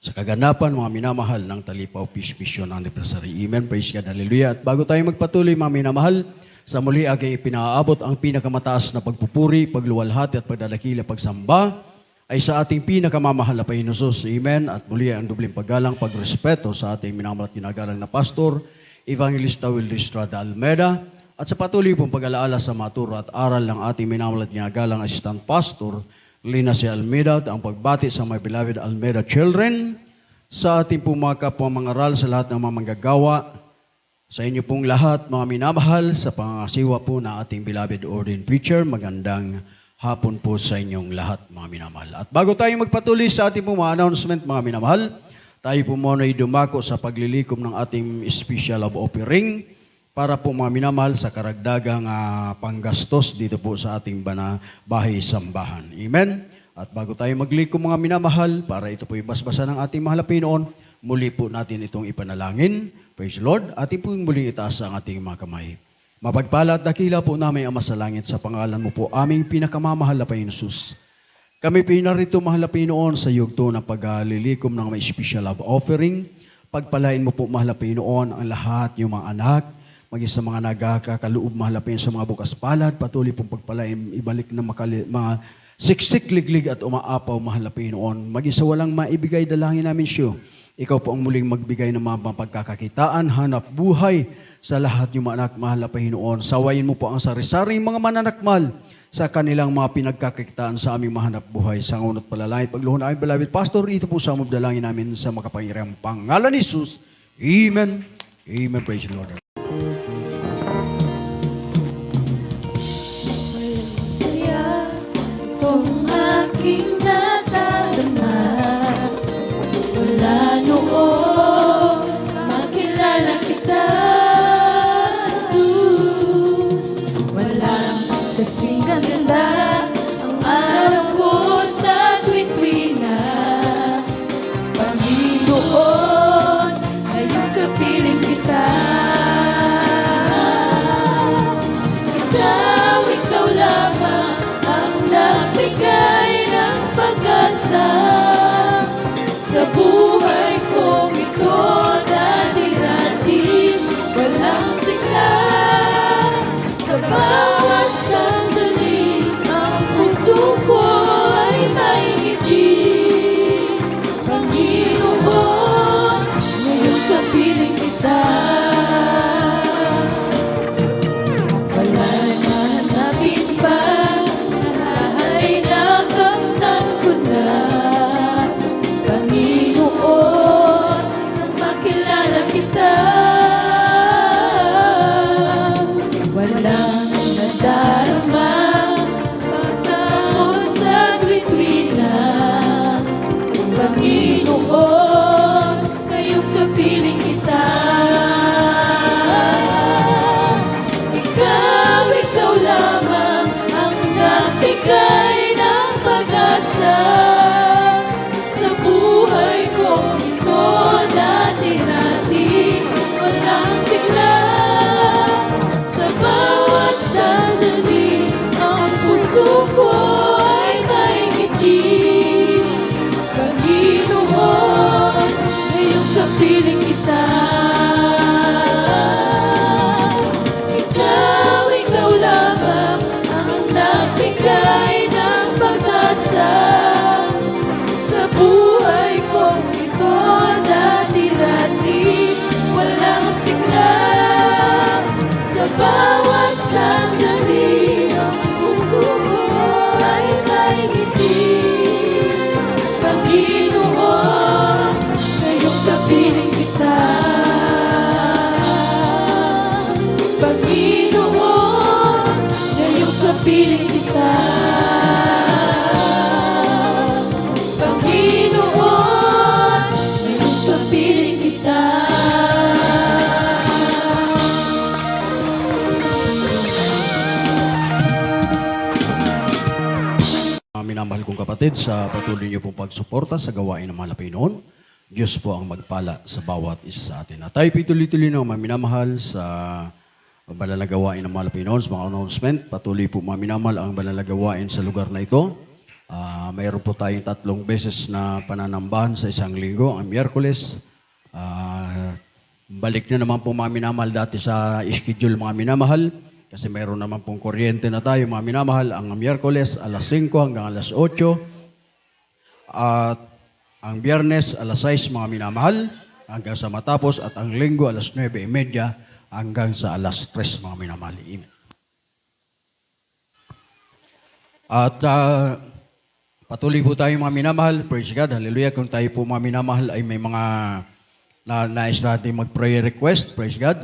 sa kaganapan, mga minamahal ng Talipaw Peace Mission Anniversary. Amen. Praise God. Hallelujah. At bago tayo magpatuloy, mga minamahal, sa muli aking ipinaabot ang pinakamataas na pagpupuri, pagluwalhati at pagdadakila, pagsamba ay sa ating pinakamamahal na Panginoon Jesus. Amen. At muli ang dubling paggalang, pagrespeto sa ating minamahal at ginagalang na pastor, Evangelista Will Estrada Almeida, at sa patuloy pong pag-alaala sa maturo at aral ng ating minamahal at ginagalang assistant pastor, Lina C. Almeida, at ang pagbati sa my beloved Almeida children, sa ating pong mga kapwa-mangaral, sa lahat ng mga manggagawa, sa inyo pong lahat, mga minamahal, sa pangasiwa po na ating beloved ordained preacher, magandang hapon po sa inyong lahat, mga minamahal. At bago tayo magpatuloy sa ating pong mga announcement, mga minamahal, tayo po muna ay dumako sa paglilikom ng ating special love offering para po mga minamahal sa karagdagang panggastos dito po sa ating bahay sambahan. Amen? At bago tayo maglikom, mga minamahal, para ito po ibasbasa ng ating mahal na Panginoon, muli po natin itong ipanalangin. Praise the Lord. Ating po muling itaas ang ating mga kamay. Mapagpala at dakila po namin ang masalangit sa pangalan mo po, aming pinakamamahal na Panginoon Jesus. Kami pinarito, mahal na Panginoon, sa yugto ng paglilikom ng may special love offering. Pagpalain mo po, mahal na Panginoon, ang lahat, yung mga anak, maging sa mga nagkakaluob, mahal na Panginoon, sa mga bukas palad, patuloy pong pagpalain, ibalik ng mga siksik, liglig at umaapaw, mahal na Panginoon. Maging sa walang maibigay, dalangin namin siyo. Ikaw po ang muling magbigay ng mga pagkakakitaan, hanap buhay sa lahat ng mga anak, mahal na Panginoon. Sawayin mo po ang sari-saring mga mananakmal sa kanilang mga pinagkakakitaan sa aming mahanap buhay. Sa ngunot palalangit, pagluhon na aming beloved pastor, ito po sa dalangin namin sa makapangyarihang pangalan ni Jesus. Amen. Amen. Praise the Lord. Kung Kasing ganda ang araw ko sa tuwing na Panginoon, ngayon kapiling kita. Ikaw lamang ang nagbigay ng pag-asa sa buhay kong ito. Dati-dati walang sigla, sa bawat sandali ang puso ko ay may ngiti. Panginoon, ngayon kapiling kita. Wala na hanapin pa, ay nakamtan ko na. Panginoon, nang makilala kita, walang nadarama pagtakot sa tuwina. Panginoon, ngayong kapiling kita. Ikaw lamang ang nagbigay ng pag-asa sa buhay ko ito. Dati-dati walang sigla, sa bawat sandali ang puso ko ay may ngiti. Panginoon, ngayong kapiling kita. Ikaw lamang ang nagbigay ng pag-asa sa buhay kong ito. Dati-dati walang sigla, sa bawat sandali ang puso ko ay may ngiti. Panginoon, ngayong kapiling kita. Panginoon, ngayong kapiling kita. Panginoon, ngayong kapiling kita. Minamahal kong kapatid, sa patuloy niyo pong pagsuporta sa gawain ng mga Panginoon, Diyos po ang magpala sa bawat isa sa atin. At tayo pituloy-tuloy na minamahal sa banal na gawain ng mga Panginoon, sa mga announcement. Patuloy po minamahal ang banal na gawain sa lugar na ito. Mayroon po tayong 3 beses na pananambahan sa isang linggo. Ang Miyerkules, balik na naman po minamahal dati sa schedule mga minamahal. Kasi mayroon naman pong kuryente na tayo, mga minamahal, ang Miyerkules alas 5 hanggang alas 8. At ang Biyernes alas 6, mga minamahal, hanggang sa matapos. At ang Linggo alas 9:30 hanggang sa alas 3, mga minamahal. Amen. At patuloy po tayo, mga minamahal. Praise God, hallelujah. Kung tayo po, mga minamahal, ay may mga nais natin mag-prayer request. Praise God.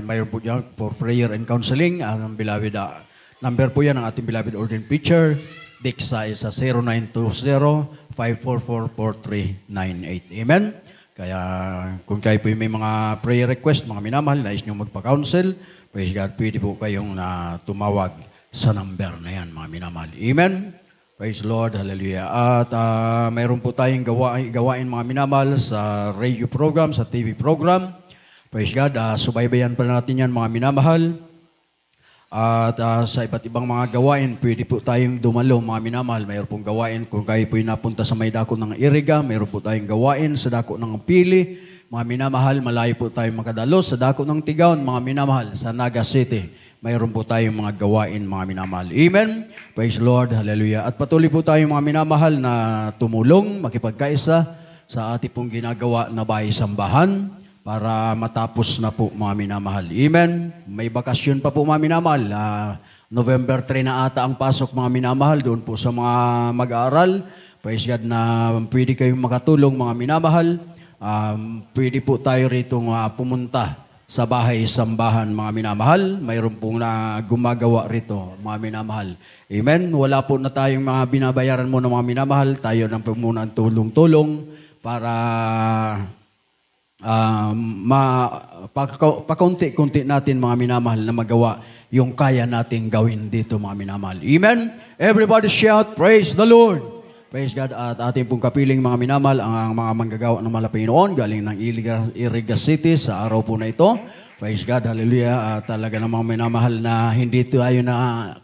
Mayroon po dyan for prayer and counseling. Ang beloved, number po yan ng ating beloved ordained preacher. Dixa is sa 0920-544-4398. Amen? Kaya kung kayo po may mga prayer request, mga minamahal, nais nyo magpa-counsel, praise God, pwede po kayong tumawag sa number na yan, mga minamahal. Amen? Praise the Lord, hallelujah. At mayroon po tayong gawain mga minamahal sa radio program, sa TV program. Praise God, subaybayan pa natin yan mga minamahal. At sa iba't ibang mga gawain, pwede po tayong dumalo mga minamahal. Mayroon pong gawain kung kayo po'y napunta sa may dako ng Iriga, mayroon po tayong gawain sa dako ng Pili. Mga minamahal, malayo po tayong makadalo sa dako ng Tigaon, mga minamahal, sa Naga City. Mayroon po tayong mga gawain, mga minamahal. Amen? Praise the Lord. Hallelujah. At patuloy po tayong mga minamahal na tumulong, makipagkaisa sa ating pong ginagawa na bahay sambahan para matapos na po, mga minamahal. Amen? May bakasyon pa po, mga minamahal. November 3 na ata ang pasok, mga minamahal, doon po sa mga mag-aaral. Praise God na pwede kayong makatulong, mga minamahal. Pwede po tayo rito pumunta sa bahay sambahan, mga minamahal. Mayroon pong gumagawa rito, mga minamahal. Amen? Wala po na tayong mga binabayaran mo ng mga minamahal. Tayo nang po muna ang tulong-tulong para pakunti-kunti natin, mga minamahal, na magawa yung kaya nating gawin dito, mga minamahal. Amen? Everybody shout, praise the Lord! Praise God. At ating pong kapiling mga minamahal, ang mga manggagawa ng malapay noon, galing ng Iriga City sa araw po na ito. Praise God, hallelujah. Talaga namang minamahal na hindi tayo na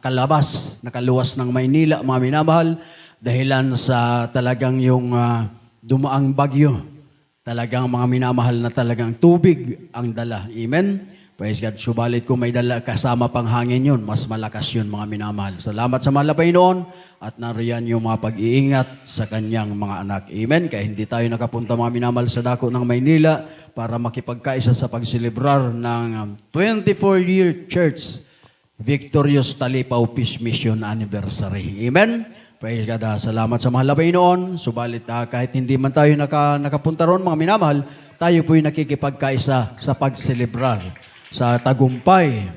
nakaluwas ng Maynila, mga minamahal, dahilan sa talagang yung dumaang bagyo. Talagang mga minamahal na talagang tubig ang dala. Amen? Praise God. Subalit kung may dala kasama pang hangin yun, mas malakas yun mga minamahal. Salamat sa mahal na Panginoon at nariyan yung mga pag-iingat sa kanyang mga anak. Amen? Kaya hindi tayo nakapunta mga minamahal sa dako ng Maynila para makipagkaisa sa pagselebrar ng 24-year Church Victorious Talipaw Peace Mission Anniversary. Amen? Praise God. Salamat sa mahal na Panginoon. Subalit kahit hindi man tayo nakapunta ron mga minamahal, tayo po'y nakikipagkaisa sa pagselebrar sa tagumpay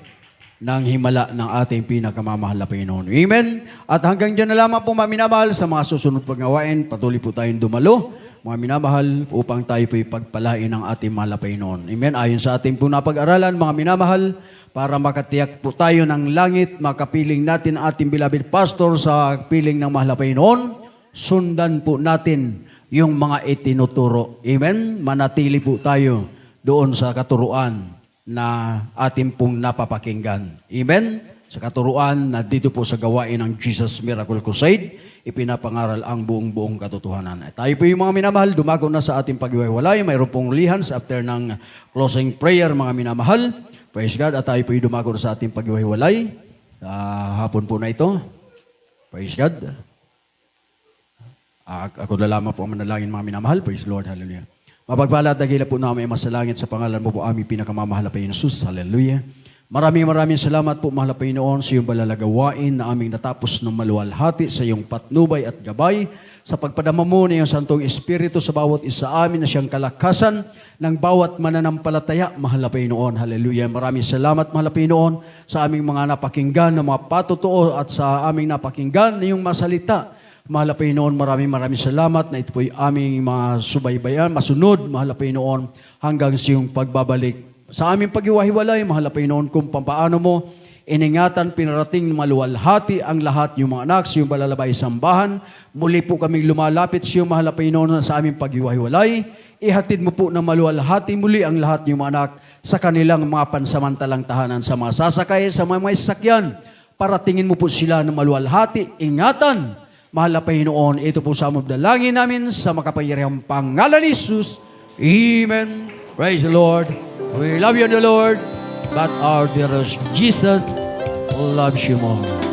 ng himala ng ating pinakamamahal na Panginoon. Amen? At hanggang dyan na lamang po mga minamahal sa mga susunod paggawain, patuloy po tayong dumalo, mga minamahal, upang tayo po'y pagpalain ng ating mahal na Panginoon. Amen? Ayon sa ating po napag-aralan, mga minamahal, para makatiyak po tayo ng langit, makapiling natin ating beloved pastor sa piling ng mahal na Panginoon, sundan po natin yung mga itinuturo. Amen? Manatili po tayo doon sa katuruan na ating pong napapakinggan. Amen? Sa katuruan na dito po sa gawain ng Jesus Miracle Crusade, ipinapangaral ang buong katotohanan. At tayo po yung mga minamahal, dumago na sa ating paghiwalay. Mayroon pong lihans after ng closing prayer, mga minamahal. Praise God. At tayo po yung dumago na sa ating paghiwalay. Hapon po na ito. Praise God. Ako na lamang po ang manalangin, mga minamahal. Praise the Lord. Hallelujah. Mapagpala at dagila po namin masalangit sa pangalan mo po aming pinakamamahal na Panginoon Jesus. Hallelujah. Maraming salamat po, mahal na Panginoon, sa iyong balalagawain na aming natapos ng maluwalhati sa iyong patnubay at gabay, sa pagpadama mo na iyong Santong Espiritu sa bawat isa amin na siyang kalakasan ng bawat mananampalataya, mahal na Panginoon. Hallelujah. Maraming salamat, mahal na Panginoon, sa aming mga napakinggan na mga patotoo at sa aming napakinggan na iyong masalita. Mahal na Panginoon, maraming salamat na ito po'y aming mga subaybayan, masunod, mahal na Panginoon, hanggang sa iyong pagbabalik. Sa aming paghiwahiwalay, mahal na Panginoon, kung paano mo iningatan, pinarating maluwalhati ang lahat yung mga anak, sa iyong balalabay sambahan. Muli po kaming lumalapit sa iyong mahal na Panginoon sa aming paghiwahiwalay. Ihatid mo po ng maluwalhati muli ang lahat yung mga anak sa kanilang mga pansamantalang tahanan, sa mga sasakay, sa mga sasakyan. Paratingin mo po sila ng maluwalhati, ingatan. Mahal na Panginoon, ito po sa among dalangin namin sa makapangyarihang pangalan ni Jesus. Amen. Praise the Lord. We love you, the Lord, but our dearest Jesus loves you more.